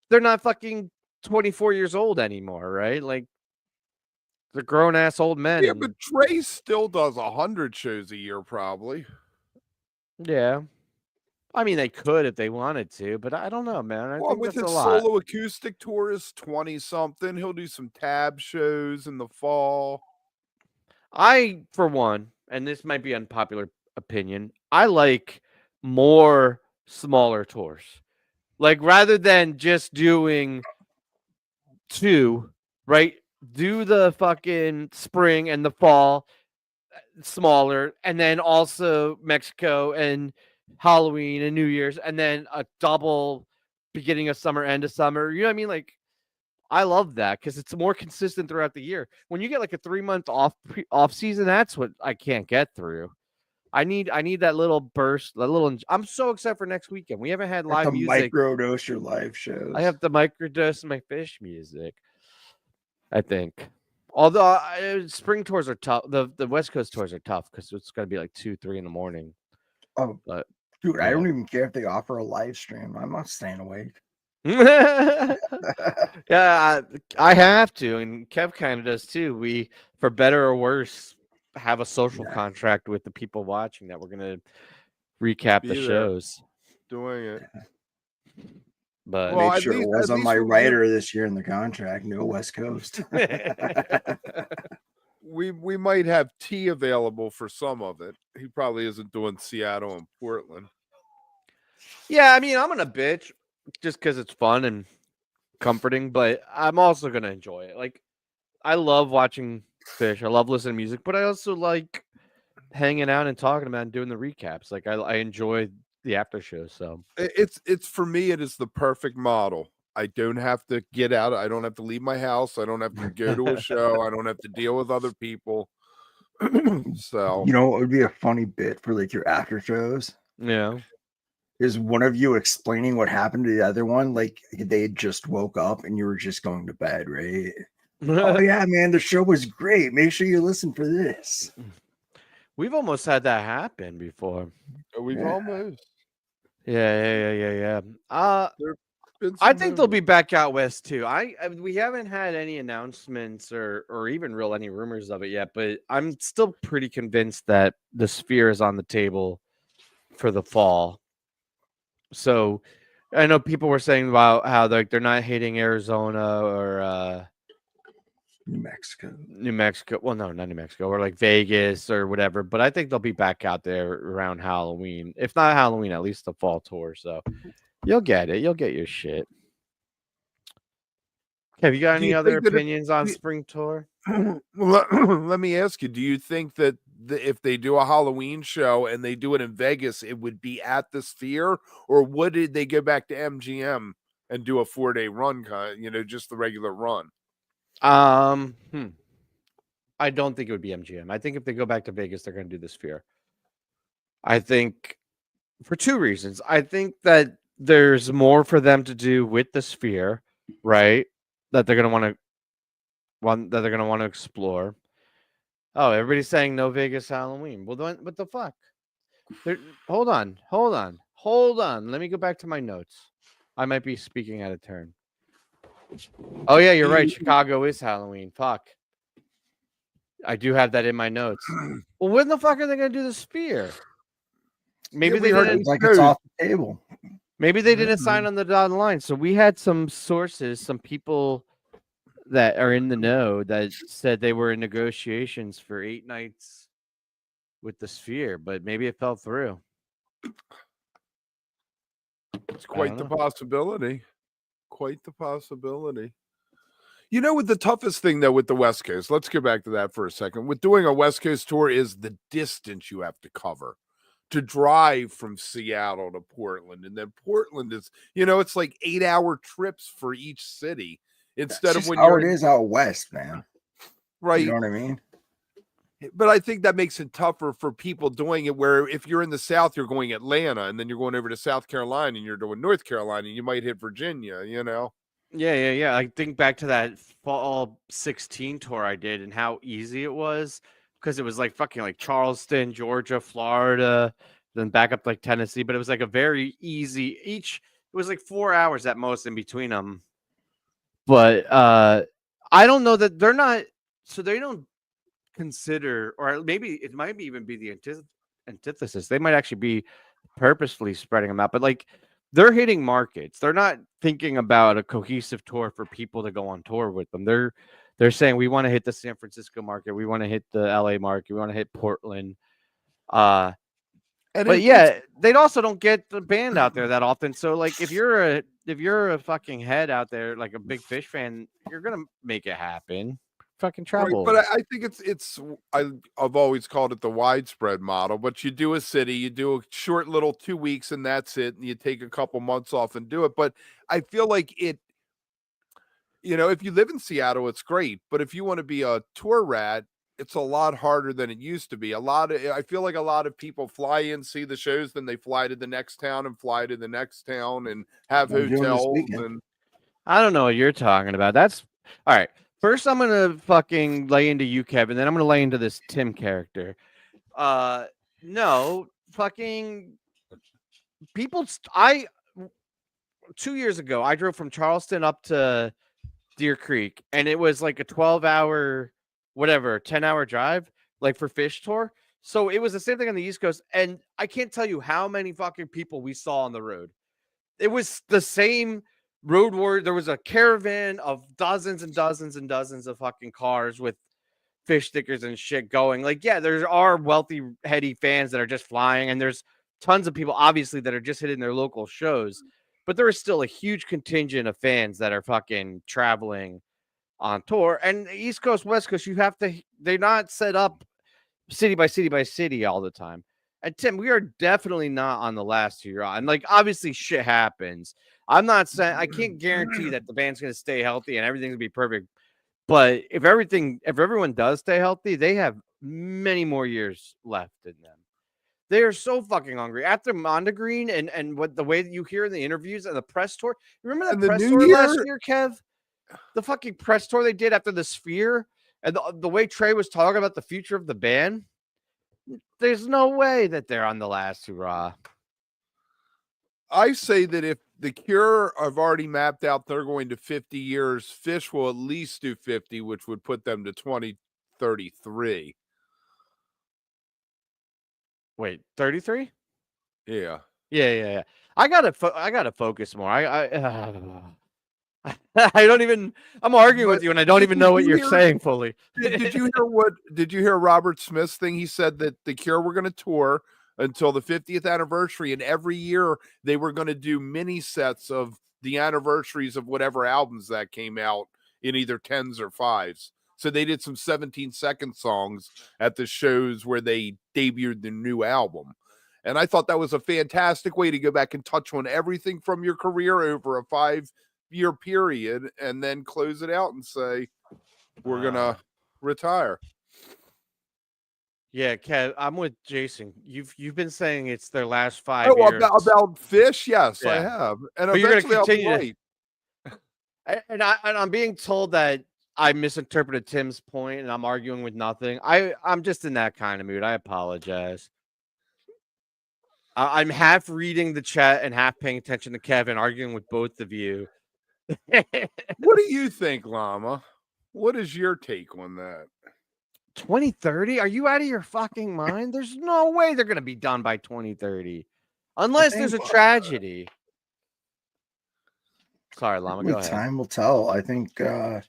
they're not fucking 24 years old anymore, right? Like they're grown ass old men. Yeah, but Trey still does 100 shows a year, probably. Yeah. I mean, they could if they wanted to, but I don't know, man. I think with that's his a lot. solo acoustic tour is 20-something. He'll do some tab shows in the fall. I, for one, and this might be unpopular opinion, I like more smaller tours. Like, rather than just doing 2, right? Do the fucking spring and the fall smaller, and then also Mexico and Halloween and New Year's, and then a double beginning of summer, end of summer. You know what I mean? Like, I love that because it's more consistent throughout the year. When you get like a 3-month off season, that's what I can't get through. I need that little burst, I'm so excited for next weekend. We haven't had live music. Microdose your live shows. I have to microdose my Phish music, I think. Although spring tours are tough. The West Coast tours are tough because it's got to be like 2, 3 in the morning. Oh, but dude, I don't even care if they offer a live stream. I'm not staying awake. Yeah, I have to, and Kev kind of does too. We, for better or worse, have a social contract with the people watching that we're gonna recap the shows. Doing it. But I made sure it was on my writer this year in the contract. No West Coast. we might have tea available for some of it. He probably isn't doing Seattle and Portland. Yeah, I mean, I'm gonna bitch just because it's fun and comforting, but I'm also gonna enjoy it. Like, I love watching Phish. I love listening to music, but I also like hanging out and talking about and doing the recaps. Like I enjoy the after show. So It's for me, it is the perfect model. I don't have to get out. I don't have to leave my house. I don't have to go to a show. I don't have to deal with other people. So You know, it would be a funny bit for like your after shows. yeah. Is one of you explaining what happened to the other one, like they just woke up and you were just going to bed, right? Oh yeah, man, the show was great. Make sure you listen for this. We've almost had that happen before. we've Yeah. almost. Yeah. Been I some think they'll be movement. back out west too. We haven't had any announcements or even real any rumors of it yet, but I'm still pretty convinced that the Sphere is on the table for the fall. So I know people were saying about how they're not hating Arizona or New Mexico. New Mexico. Well, no, not New Mexico, or like Vegas or whatever. But I think they'll be back out there around Halloween. If not Halloween, at least the fall tour. So you'll get it. You'll get your shit. Have you got Do any you other think that opinions on do- spring tour? let me ask you, do you think that if they do a Halloween show and they do it in Vegas, it would be at the Sphere, or would they go back to MGM and do a 4-day run, just the regular run? I don't think it would be MGM. I think if they go back to Vegas, they're going to do the Sphere. I think for two reasons. I think that there's more for them to do with the Sphere, right? That they're going to want to explore. Oh, everybody's saying no Vegas Halloween. Well, then what the fuck? Hold on. Let me go back to my notes. I might be speaking out of turn. Oh yeah, you're right. Chicago is Halloween. Fuck. I do have that in my notes. Well, when the fuck are they gonna do the Sphere? Maybe we they heard didn't. It's like it's off the table. Maybe they didn't sign on the dotted line. So we had some sources, some people that are in the know that said they were in negotiations for 8 nights with the Sphere, but maybe it fell through. It's quite the possibility. Quite the possibility. You know what the toughest thing, though, with the West Coast, let's go back to that for a second. With doing a West Coast tour is the distance you have to cover to drive from Seattle to Portland. And then Portland is, it's like 8-hour trips for each city instead of when how you're it is out west, man. right. You know what I mean? But I think that makes it tougher for people doing it, where if you're in the South, you're going Atlanta, and then you're going over to South Carolina, and you're doing North Carolina, and you might hit Virginia, Yeah. I think back to that fall 16 tour I did and how easy it was, because it was like fucking like Charleston, Georgia, Florida, then back up like Tennessee. But it was like a very easy it was like 4 hours at most in between them. But I don't know that they're not, so they don't consider, or maybe it might even be the antithesis. They might actually be purposefully spreading them out, but like they're hitting markets. They're not thinking about a cohesive tour for people to go on tour with them. They're saying we want to hit the San Francisco market, we want to hit the LA market, we want to hit Portland. But yeah, they also don't get the band out there that often. So like if you're a fucking head out there, like a big Phish fan, you're gonna make it happen. Fucking travel. Right, but I think I've always called it the widespread model. But you do a city, you do a short little 2 weeks, and that's it. And you take a couple months off and do it. But I feel like if you live in Seattle, it's great. But if you want to be a tour rat, it's a lot harder than it used to be. I feel like a lot of people fly in, see the shows, then they fly to the next town and fly to the next town and have hotels. And I don't know what you're talking about. That's all right. First, I'm gonna fucking lay into you, Kevin. Then I'm gonna lay into this Tim character. No, fucking people. 2 years ago, I drove from Charleston up to Deer Creek, and it was like a 12-hour, 10-hour drive, like for Phish tour. So it was the same thing on the East Coast, and I can't tell you how many fucking people we saw on the road. It was the same road war. There was a caravan of dozens and dozens and dozens of fucking cars with Phish stickers and shit going. Like, yeah, there are wealthy, heady fans that are just flying, and there's tons of people, obviously, that are just hitting their local shows. But there is still a huge contingent of fans that are fucking traveling on tour. And East Coast, West Coast, they're not set up city by city by city all the time. And Tim, we are definitely not on the last hurrah. And like, obviously, shit happens. I'm not saying I can't guarantee that the band's going to stay healthy and everything's going to be perfect. But if everyone does stay healthy, they have many more years left in them. They are so fucking hungry after Mondegreen and what the way that you hear in the interviews and the press tour. Remember that press tour last year, Kev? The fucking press tour they did after the Sphere, and the way Trey was talking about the future of the band. There's no way that they're on the last hurrah. I say that if the Cure have already mapped out they're going to 50 years, Phish will at least do 50, which would put them to 2033. Wait, 33? Yeah. Yeah. I gotta focus more. I don't even. I'm arguing with you, and I don't even know what you're saying fully. Did you hear Did you hear Robert Smith's thing? He said that the Cure were going to tour until the 50th anniversary, and every year they were going to do mini sets of the anniversaries of whatever albums that came out in either 10s or 5s. So they did some 17-second songs at the shows where they debuted the new album. And I thought that was a fantastic way to go back and touch on everything from your career over a 5-year period and then close it out and say, we're going to retire. Yeah, Kev, I'm with Jason. You've been saying it's their last 5 years. About Phish? Yes, Yeah. I have. And but you're eventually going to continue I'll be right. And I'm being told that I misinterpreted Tim's point and I'm arguing with nothing. I'm just in that kind of mood. I apologize. I'm half reading the chat and half paying attention to Kevin, arguing with both of you. What do you think, Llama? What is your take on that? 2030? Are you out of your fucking mind? There's no way they're going to be done by 2030. Unless there's a tragedy. Sorry, Llama, go ahead. Time will tell. I think the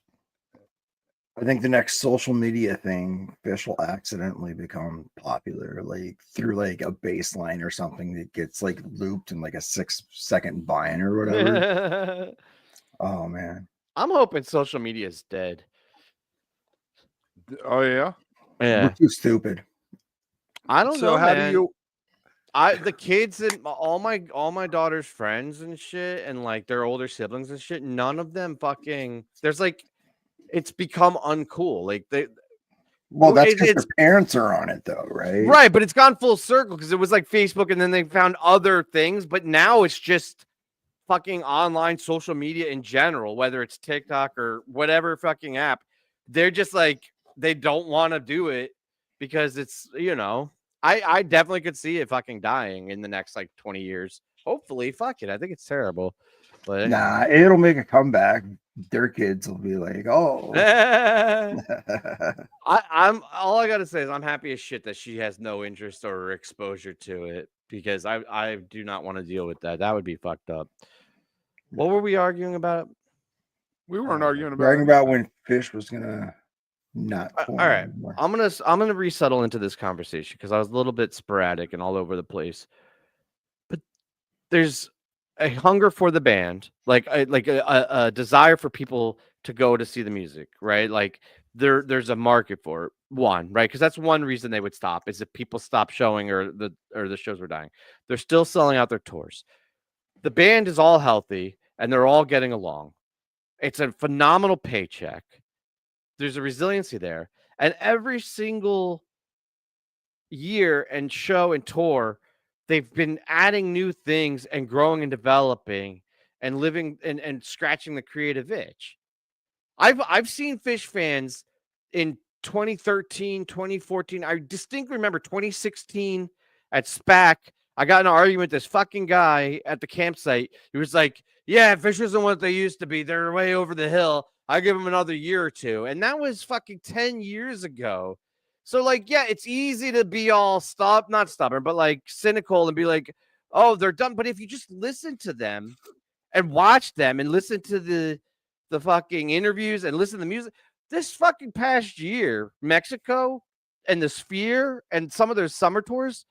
next social media thing, Phish will accidentally become popular, like through like a bass line or something that gets like looped in like a 6-second vine or whatever. Oh man. I'm hoping social media is dead. Oh yeah? Yeah. We're too stupid. I don't know. So how man. do you the kids and all my daughter's friends and shit, and like their older siblings and shit, none of them fucking. There's like, it's become uncool. Like that's because their parents are on it though, right? Right, but it's gone full circle because it was like Facebook, and then they found other things, but now it's just fucking online social media in general, whether it's TikTok or whatever fucking app. They're just like, they don't want to do it because it's, I definitely could see it fucking dying in the next like 20 years. Hopefully, fuck it. I think it's terrible. But nah, it'll make a comeback. Their kids will be like, oh. I'm all I gotta say is I'm happy as shit that she has no interest or exposure to it, because I do not want to deal with that. That would be fucked up. What were we arguing about? We weren't arguing about. We're arguing about when Phish was gonna not. All right, anymore. I'm gonna resettle into this conversation because I was a little bit sporadic and all over the place. But there's a hunger for the band, like a desire for people to go to see the music, right? Like there's a market for it, one, right? Because that's one reason they would stop, is if people stop showing or the shows were dying. They're still selling out their tours. The band is all healthy and they're all getting along. It's a phenomenal paycheck. There's a resiliency there. And every single year and show and tour, they've been adding new things and growing and developing and living and scratching the creative itch. I've seen Phish fans in 2013, 2014. I distinctly remember 2016 at SPAC. I got in an argument with this fucking guy at the campsite. He was like, yeah, Phish isn't what they used to be. They're way over the hill. I give them another year or two. And that was fucking 10 years ago. So, like, yeah, it's easy to be all not stubborn, but like cynical and be like, oh, they're done. But if you just listen to them and watch them and listen to the fucking interviews and listen to the music, this fucking past year, Mexico and the Sphere and some of their summer tours,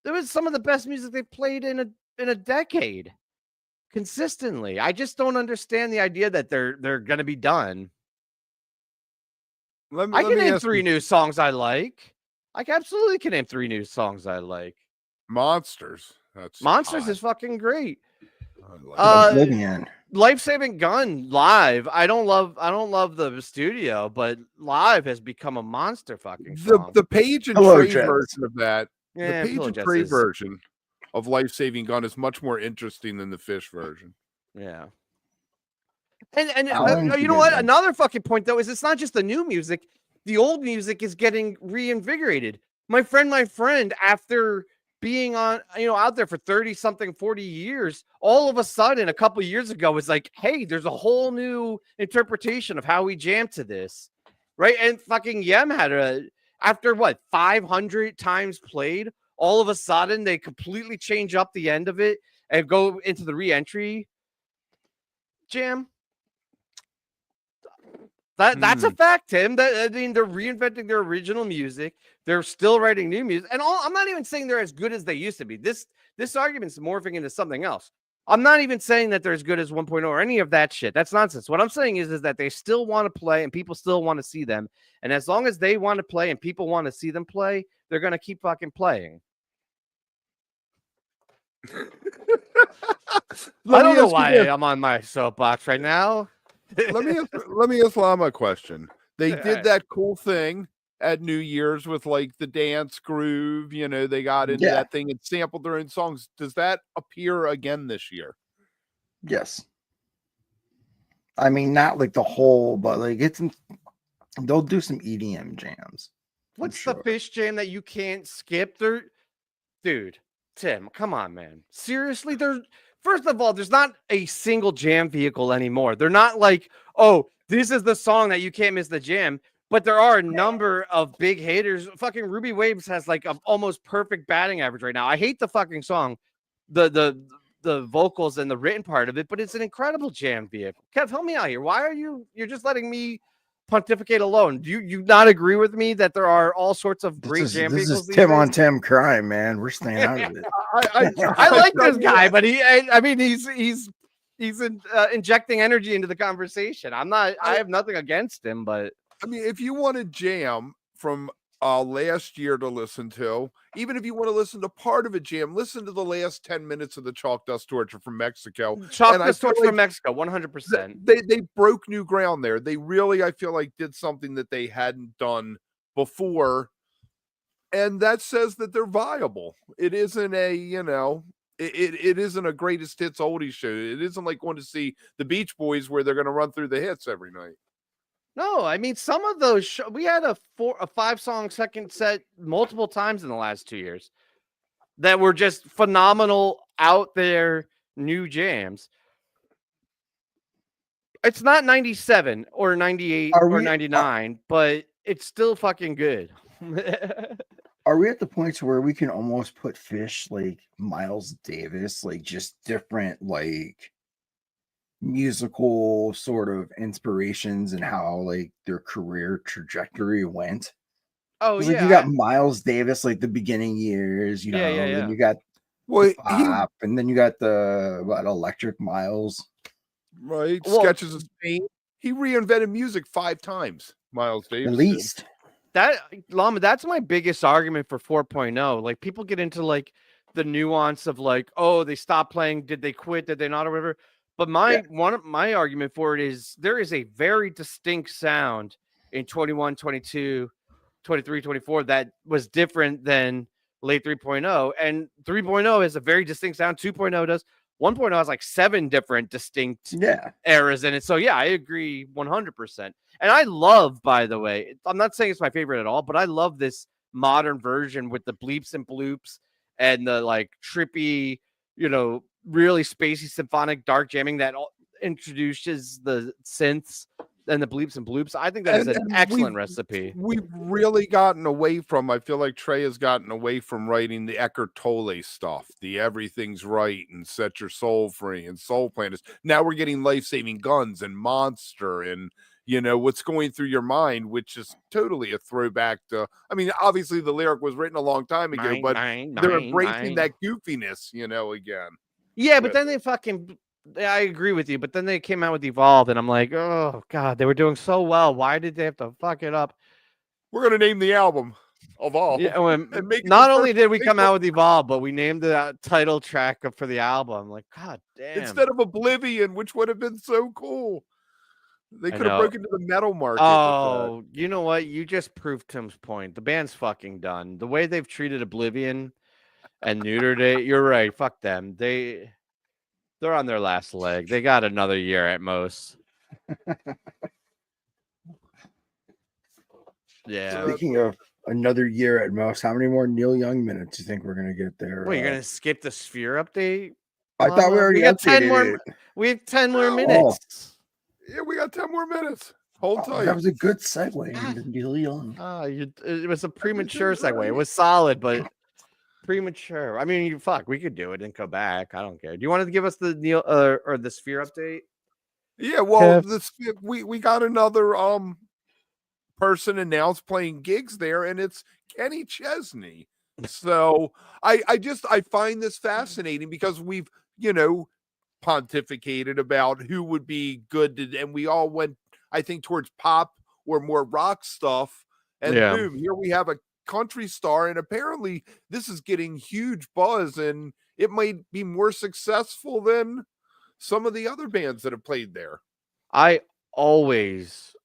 there was some of the best music they played in a decade consistently. I just don't understand the idea that they're going to be done. I can name 3 new songs I like. I absolutely can name 3 new songs I like. Monsters. That's Monsters hot. is fucking great. Oblivion. Life-Saving Gun live. I don't love the studio, but live has become a monster fucking song. The Page and Hello, Trey Jets. version of that. Yeah, The Page Pillow and Jets Trey is- version of Life-Saving Gun is much more interesting than the Phish version. Yeah. And Alan, you know what? Another fucking point though is it's not just the new music. The old music is getting reinvigorated. My friend, after being on, out there for 30 something, 40 years, all of a sudden, a couple of years ago, was like, hey, there's a whole new interpretation of how we jam to this. Right. And fucking Yem had after 500 times played, all of a sudden they completely change up the end of it and go into the re-entry jam. That's a fact, Tim. They're reinventing their original music. They're still writing new music, and I'm not even saying they're as good as they used to be. This argument's morphing into something else. I'm not even saying that they're as good as 1.0 or any of that shit. That's nonsense. What I'm saying is that they still want to play, and people still want to see them. And as long as they want to play and people want to see them play, they're gonna keep fucking playing. I don't know why I'm on my soapbox right now. let me ask Lama a question. They did that cool thing at New Year's with like the dance groove, they got into that thing and sampled their own songs. Does that appear again this year? Yes. I mean, not like the whole, but like they'll do some EDM jams. What's the Phish jam that you can't skip? Dude, Tim, come on, man. Seriously, first of all, there's not a single jam vehicle anymore. They're not like, oh, this is the song that you can't miss the jam. But there are a number of big haters. Fucking Ruby Waves has like an almost perfect batting average right now. I hate the fucking song, the vocals and the written part of it, but it's an incredible jam vehicle. Kev, help me out here. Why are you're just letting me pontificate alone? Do you not agree with me that there are all sorts of great jam vehicles? This is Tim on Tim crime, man. We're staying out of it. I like this guy, but he's injecting energy into the conversation. I have nothing against him, but I mean, if you want a jam from last year to listen to, even if you want to listen to part of a jam, listen to the last 10 minutes of the Chalk Dust Torture from Mexico. Chalk Dust Torture from Mexico, 100%. They broke new ground there. They really, I feel like, did something that they hadn't done before. And that says that they're viable. It isn't it isn't a greatest hits oldies show. It isn't like going to see the Beach Boys where they're going to run through the hits every night. No, I mean, some of those we had a 5-song second set multiple times in the last 2 years that were just phenomenal out there new jams. It's not 97 or 98 or 99, but it's still fucking good. Are we at the point where we can almost put Phish like Miles Davis, like just different like musical sort of inspirations and how like their career trajectory went? Oh yeah, like you got Miles Davis like the beginning years, then you got pop, and then you got the Electric Miles, right? Sketches of Spain. He reinvented music 5 times. Miles Davis, at least. That's my biggest argument for 4.0. Like people get into like the nuance of like, oh, they stopped playing, did they quit, did they not, or whatever. But one of my argument for it is there is a very distinct sound in 21, 22, 23, 24 that was different than late 3.0. And 3.0 is a very distinct sound. 2.0 does. 1.0 has like 7 different distinct eras in it. So yeah, I agree 100%. And I love, by the way, I'm not saying it's my favorite at all, but I love this modern version with the bleeps and bloops and the like trippy, really spacey symphonic dark jamming that introduces the synths and the bleeps and bloops. I think that is an excellent recipe. We've really gotten away from, I feel like Trey has gotten away from writing the Eckhart Tolle stuff, the Everything's Right and Set Your Soul Free and Soul Planners. Now we're getting Life-Saving Guns and Monster and what's going through your mind, which is totally a throwback to, I mean, obviously the lyric was written a long time ago, but they're embracing that goofiness, again. Yeah, but then they fucking I agree with you, but then they came out with Evolve, and I'm like, oh god, they were doing so well. Why did they have to fuck it up? We're gonna name the album Evolve. Yeah, And make it not the only first did we thing come out with Evolve, but we named the title track for the album. Like, god damn. instead of Oblivion, which would have been so cool. They I could have know. broken into the metal market. Oh, you know what? You just proved Tim's point. The band's fucking done. The way they've treated Oblivion and neutered it, you're right. Fuck them. They're on their last leg. They got another year at most. Yeah. Speaking of another year at most, how many more Neil Young minutes do you think we're gonna get there? Wait, you're gonna skip the Sphere update? I thought we already got 10 more. updated it. We have 10 more Oh. minutes. Yeah, we got 10 more minutes. Hold Oh, tight. that was a good segue into Neil Young. It was a premature segue. It was solid, but premature. I mean, we could do it and go back. I don't care. Do you want to give us the Neil or the Sphere update? Yeah, well, we got another person announced playing gigs there, and it's Kenny Chesney. So I find this fascinating because we've pontificated about who would be good to, and we all went, I think, towards pop or more rock stuff, and boom, here we have a country star, and apparently this is getting huge buzz, and it might be more successful than some of the other bands that have played there. I always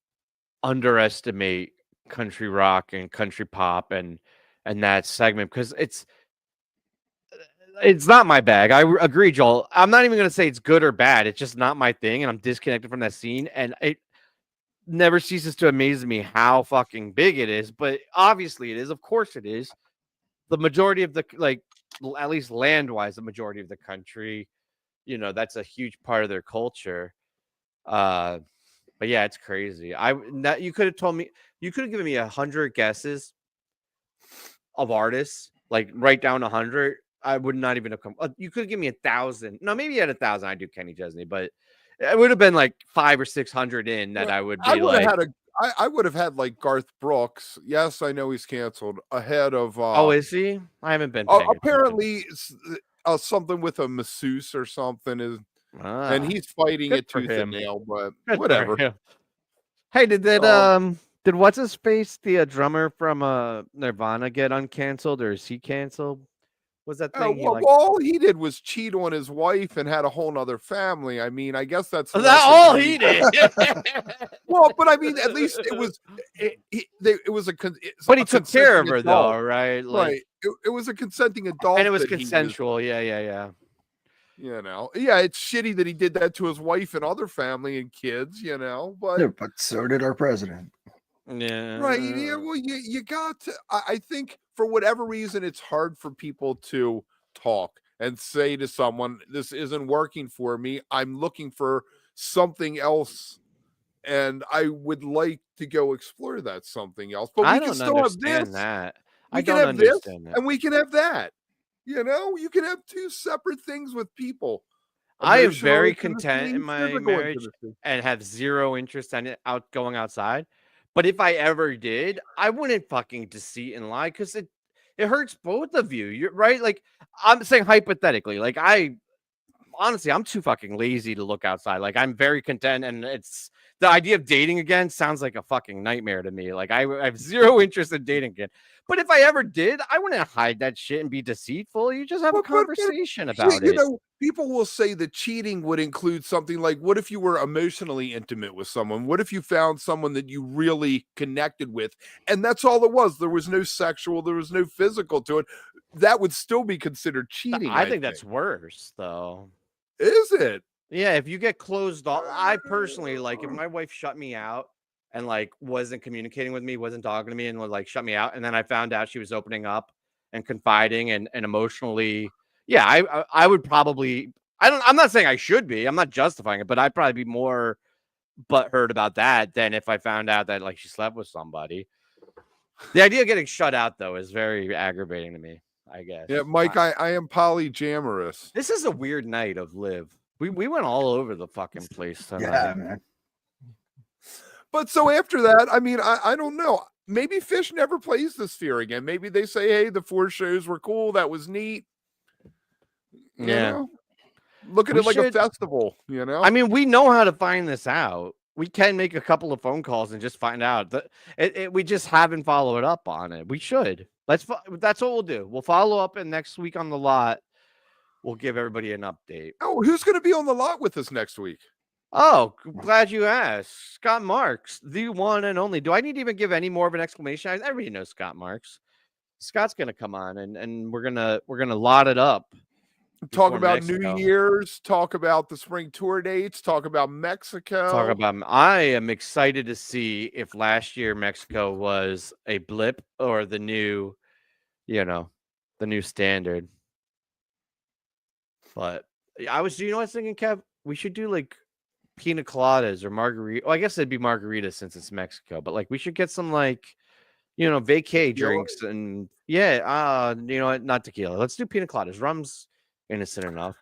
underestimate country rock and country pop and that segment because it's not my bag. I agree, Joel. I'm not even going to say it's good or bad. It's just not my thing, and I'm disconnected from that scene, and it never ceases to amaze me how fucking big it is, but obviously it is. Of course it is. The majority of the, at least land-wise, the majority of the country, that's a huge part of their culture. But yeah, it's crazy. You could have told me, you could have given me 100 guesses of artists, like write down 100. I would not even have come. You could have given me 1,000. No, maybe you had 1,000. I do Kenny Chesney, but it would have been like 500 or 600 in that I would be I would have had like Garth Brooks. Yes, I know he's canceled ahead of. Oh, is he? I haven't been. Apparently, something with a masseuse or something is. And he's fighting it tooth and nail, but whatever. Hey, did what's his face, the drummer from Nirvana, get uncanceled, or is he canceled? Was that thing? All he did was cheat on his wife and had a whole nother family. I mean, I guess that's all he did. Well, but I mean, at least it was. It was a. But he took care of her, though, right? Right. It was a consenting adult, and it was consensual. Yeah. It's shitty that he did that to his wife and other family and kids, but so did our president. Yeah. Right. Yeah. Well, you got to, I think for whatever reason, it's hard for people to talk and say to someone, this isn't working for me. I'm looking for something else. And I would like to go explore that something else. But we can still have this. We can have this and we can have that. You can have two separate things with people. I am very content in my marriage and have zero interest in going outside. But if I ever did, I wouldn't fucking deceit and lie because it hurts both of you. You're right. Like, I'm saying hypothetically, like honestly, I'm too fucking lazy to look outside. Like, I'm very content, and it's the idea of dating again sounds like a fucking nightmare to me. Like, I have zero interest in dating again. But if I ever did, I wouldn't hide that shit and be deceitful. You just have a conversation about it. People will say that cheating would include something like, what if you were emotionally intimate with someone? What if you found someone that you really connected with? And that's all it was. There was no sexual, there was no physical to it. That would still be considered cheating. I think that's worse, though. Is it? Yeah, if you get closed off, I personally, like, if my wife shut me out and like wasn't communicating with me, wasn't talking to me, and would like shut me out, and then I found out she was opening up and confiding and emotionally, yeah, I would probably, I'm not saying I should be, I'm not justifying it, but I'd probably be more butthurt about that than if I found out that like she slept with somebody. The idea of getting shut out though is very aggravating to me, I guess. Yeah, Mike, I am polyamorous. This is a weird night of Live. We went all over the fucking place tonight. Yeah, man. But so after that, I mean, I don't know. Maybe Phish never plays the Sphere again. Maybe they say, hey, the 4 shows were cool. That was neat. Yeah. Look at We it like a should- festival, you know? I mean, we know how to find this out. We can make a couple of phone calls and just find out. We just haven't followed up on it. We should. That's what we'll do. We'll follow up, and next week on the lot, we'll give everybody an update. Oh, who's going to be on the lot with us next week? Oh, glad you asked. Scott Marks, the one and only. Do I need to even give any more of an exclamation? Everybody knows Scott Marks. Scott's gonna come on, and we're gonna lot it up. Talk before about Mexico. New Year's, talk about the spring tour dates, talk about Mexico. Talk about. I am excited to see if last year Mexico was a blip or the new, the new standard. But I was thinking, Kev, we should do like pina coladas or margarita. Well, I guess it'd be margarita since it's Mexico, but like we should get some like, vacay Tequila? drinks and not tequila. Let's do pina coladas. Rum's innocent enough.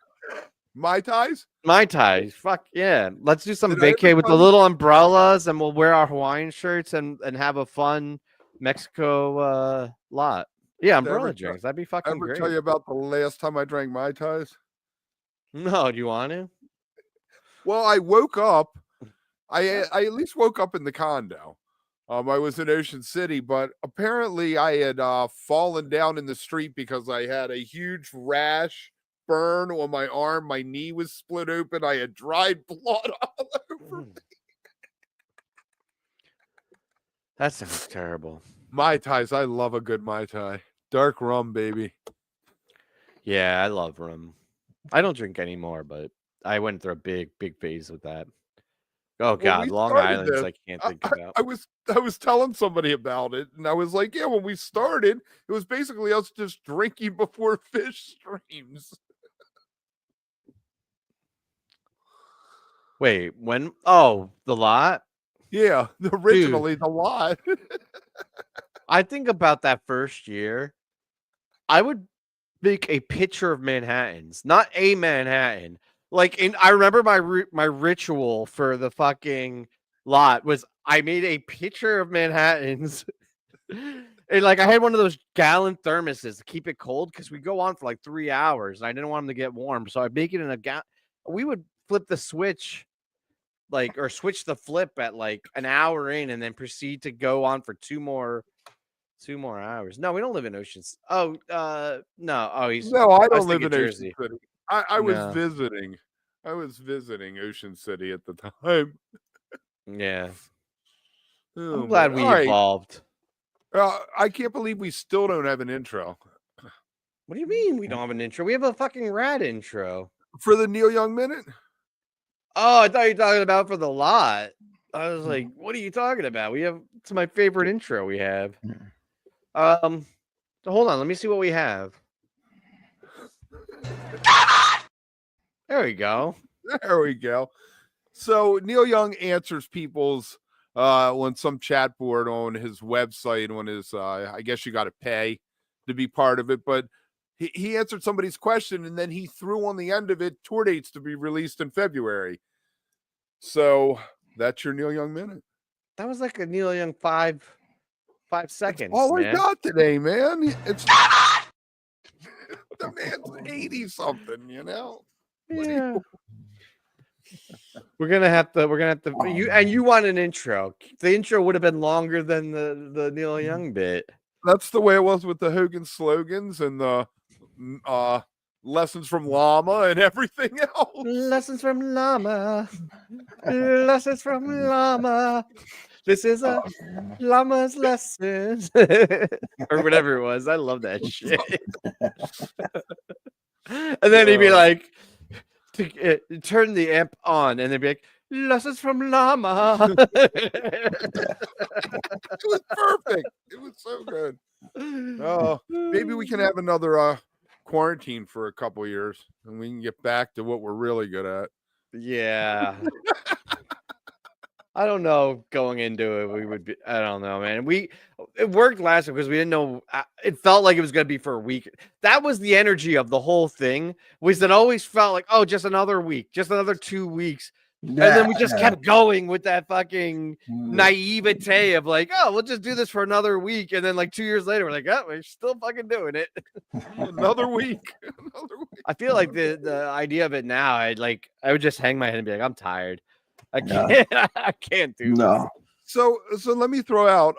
Mai Tais? Mai Tais. Fuck yeah. Let's do some Did I ever vacay with the tell you- little umbrellas, and we'll wear our Hawaiian shirts and have a fun Mexico lot. Yeah, umbrella ever- drinks. That'd be fucking Ever great. tell you about the last time I drank Mai Tais? No, do you want to? Well, I woke up. I at least woke up in the condo. I was in Ocean City, but apparently I had fallen down in the street because I had a huge rash burn on my arm. My knee was split open. I had dried blood all over. That sounds terrible. Mai Tais. I love a good Mai Tai. Dark rum, baby. Yeah, I love rum. I don't drink anymore, but I went through a big phase with that. Oh God, we Long started Island's this, I can't think about. I was telling somebody about it, and I was like, yeah, when we started, it was basically us just drinking before Phish streams. Wait, when? Oh, the lot. Yeah, originally the lot. I think about that first year. I would make a picture of Manhattans, not a Manhattan. Like I remember my ritual for the fucking lot was I made a picture of Manhattans. And like I had one of those gallon thermoses to keep it cold because we go on for like 3 hours and I didn't want them to get warm. So I'd make it in a gallon. We would flip the switch or switch the flip at like an hour in and then proceed to go on for two more hours. No, we don't live in Oceans. Oh, no. Oh, he's No, I was don't live thinking in Jersey. Ocean City. I was No. visiting. I was visiting Ocean City at the time. Yeah. Oh, I'm glad man. we All right. evolved. I can't believe we still don't have an intro What do you mean we don't have an intro? We have a fucking rad intro. for the Neil Young Minute. Oh, I thought you were talking about for the lot. I was like, what are you talking about? It's my favorite intro we have. So hold on, let me see what we have. There we go. There we go. So Neil Young answers people's on some chat board on his website, on his I guess you got to pay to be part of it, but he answered somebody's question and then he threw on the end of it tour dates to be released in February. So that's your Neil Young Minute. That was like a Neil Young 5 seconds. All man. I got today, man. It's the man's 80 something, you know. Yeah. We're gonna have to you want an intro. The intro would have been longer than the Neil Young bit. That's the way it was with the Hogan slogans and the lessons from Llama and everything else. Lessons from Llama. Lessons from Llama. This is a llama's lessons. Or whatever it was. I love that shit. And then he'd be like, turn the amp on, and they'd be like, lessons from Llama. It was perfect. It was so good. Oh, maybe we can have another quarantine for a couple years and we can get back to what we're really good at. Yeah. I don't know. Going into it, we would be. I don't know, man. It worked last week because we didn't know. It felt like it was going to be for a week. That was the energy of the whole thing. Was it always felt like, oh, just another week, just another 2 weeks. And then we just Yeah. kept going with that fucking Mm. naivete of like, oh, we'll just do this for another week. And then like 2 years later, we're like, oh, we're still fucking doing it. Another week. Another week. I feel like the idea of it now, I would just hang my head and be like, I'm tired. I Yeah. can't I can't do this. No. So let me throw out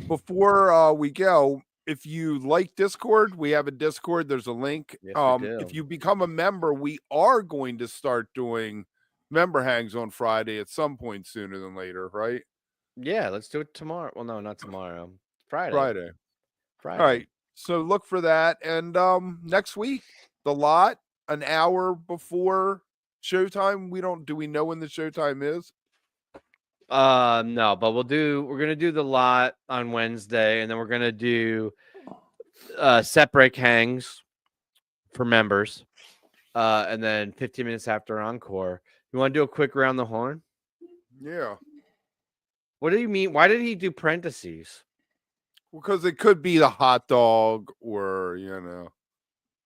before we go, if you like Discord, we have a Discord. There's a link. Yes, we If do. you become a member, we are going to start doing member hangs on Friday at some point sooner than later, right? Yeah, let's do it tomorrow. Well, no, not tomorrow. Friday. Friday. Friday. All right. So look for that. And next week, the lot, an hour before showtime. Do we know when the showtime is? No, but we're gonna do the lot on Wednesday, and then we're gonna do set break hangs for members. And then 15 minutes after encore. You want to do a quick round the horn? Yeah. What do you mean? Why did he do parentheses? Because it could be the hot dog or,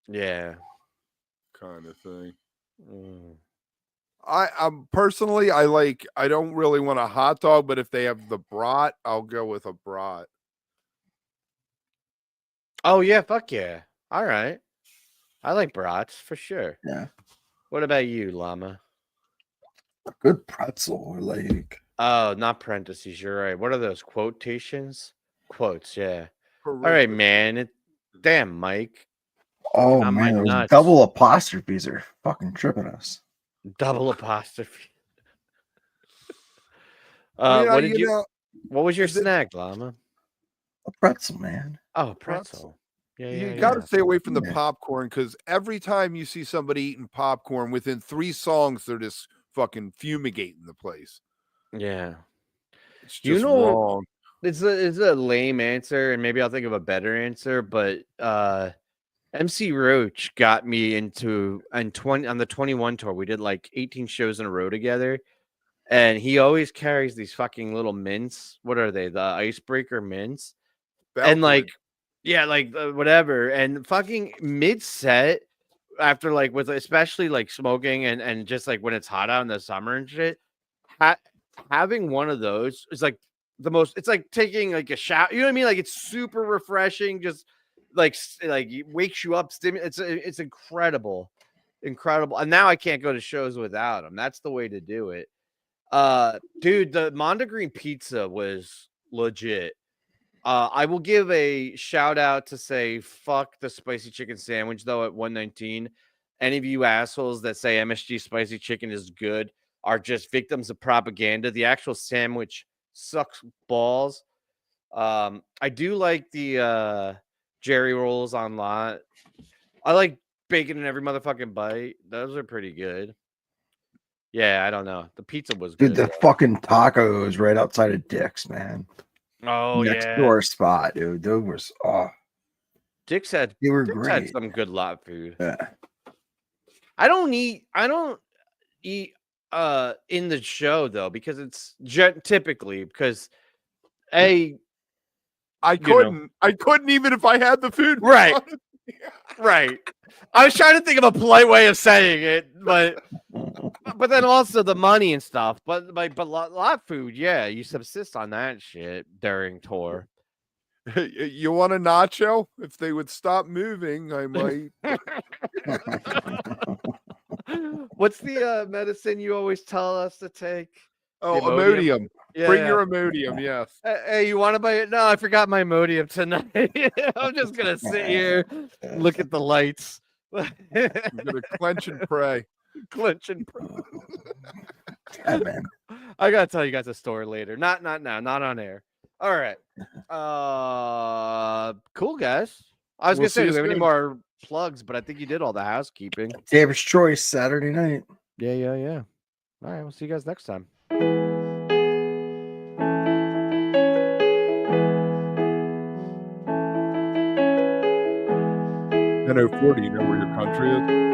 Yeah. kind of thing. Mm. I'm personally, I don't really want a hot dog, but if they have the brat, I'll go with a brat. Oh yeah, fuck yeah. All right. I like brats for sure. Yeah. What about you, Llama? A good pretzel or like. Oh, not parentheses. You're right. What are those quotations? Quotes, yeah. All right, man. Damn, Mike. Oh Not my man, those nuts. double apostrophes are fucking tripping us. Double apostrophe. I mean, what was your is it- snack, Llama? A pretzel, man. Oh, Pretzel. pretzel. Yeah, you yeah, got to yeah. stay away from the Yeah. popcorn, because every time you see somebody eating popcorn, within 3 songs, they're just fucking fumigating the place. Yeah. It's You just know- wrong. It's a lame answer, and maybe I'll think of a better answer, but MC Roach got me into on the 21 tour. We did like 18 shows in a row together, and he always carries these fucking little mints. What are they? The icebreaker mints. And like, yeah, like whatever. And fucking mid set, after like with especially like smoking and just like when it's hot out in the summer and shit, having one of those is like the most. It's like taking like a shower. You know what I mean? Like it's super refreshing. Just like it wakes you up. It's incredible, incredible. And now I can't go to shows without them. That's the way to do it. Dude, the Mondegreen pizza was legit. I will give a shout out to say fuck the spicy chicken sandwich though at 119. Any of you assholes that say MSG spicy chicken is good are just victims of propaganda. The actual sandwich sucks balls. I do like the Jerry rolls on lot. I like bacon in every motherfucking bite. Those are pretty good. Yeah, I don't know. The pizza was Dude, good. the fucking tacos right outside of Dick's, man. Oh Next yeah, door spot, dude. Those was Dick's they were Dick's had great. some good lot food. Yeah. I don't eat in the show though, because it's typically because I couldn't even if I had the food. Right. Right. I was trying to think of a polite way of saying it, but then also the money and stuff. But lot food, yeah, you subsist on that shit during tour. You want a nacho? If they would stop moving, I might. What's the medicine you always tell us to take? Oh, Imodium? Imodium. Yeah, Bring yeah. your Imodium, yes. Hey, you want to buy it? No, I forgot my Imodium tonight. I'm just gonna sit here, look at the lights. You're gonna clench and pray. Clench and pray. Yeah, man. I gotta tell you guys a story later. Not now, not on air. All right. Cool guys. I was We'll gonna say, see do we you have any soon. more plugs? But I think you did all the housekeeping. David's Choice Saturday night. Yeah. All right, we'll see you guys next time. 10:04. Do you know where your country is?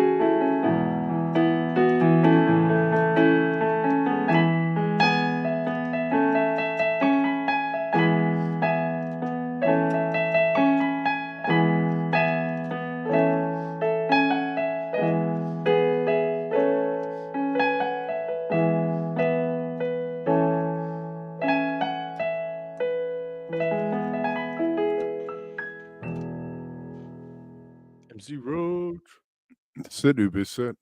Ramsey Road. Sit, Ubi, sit.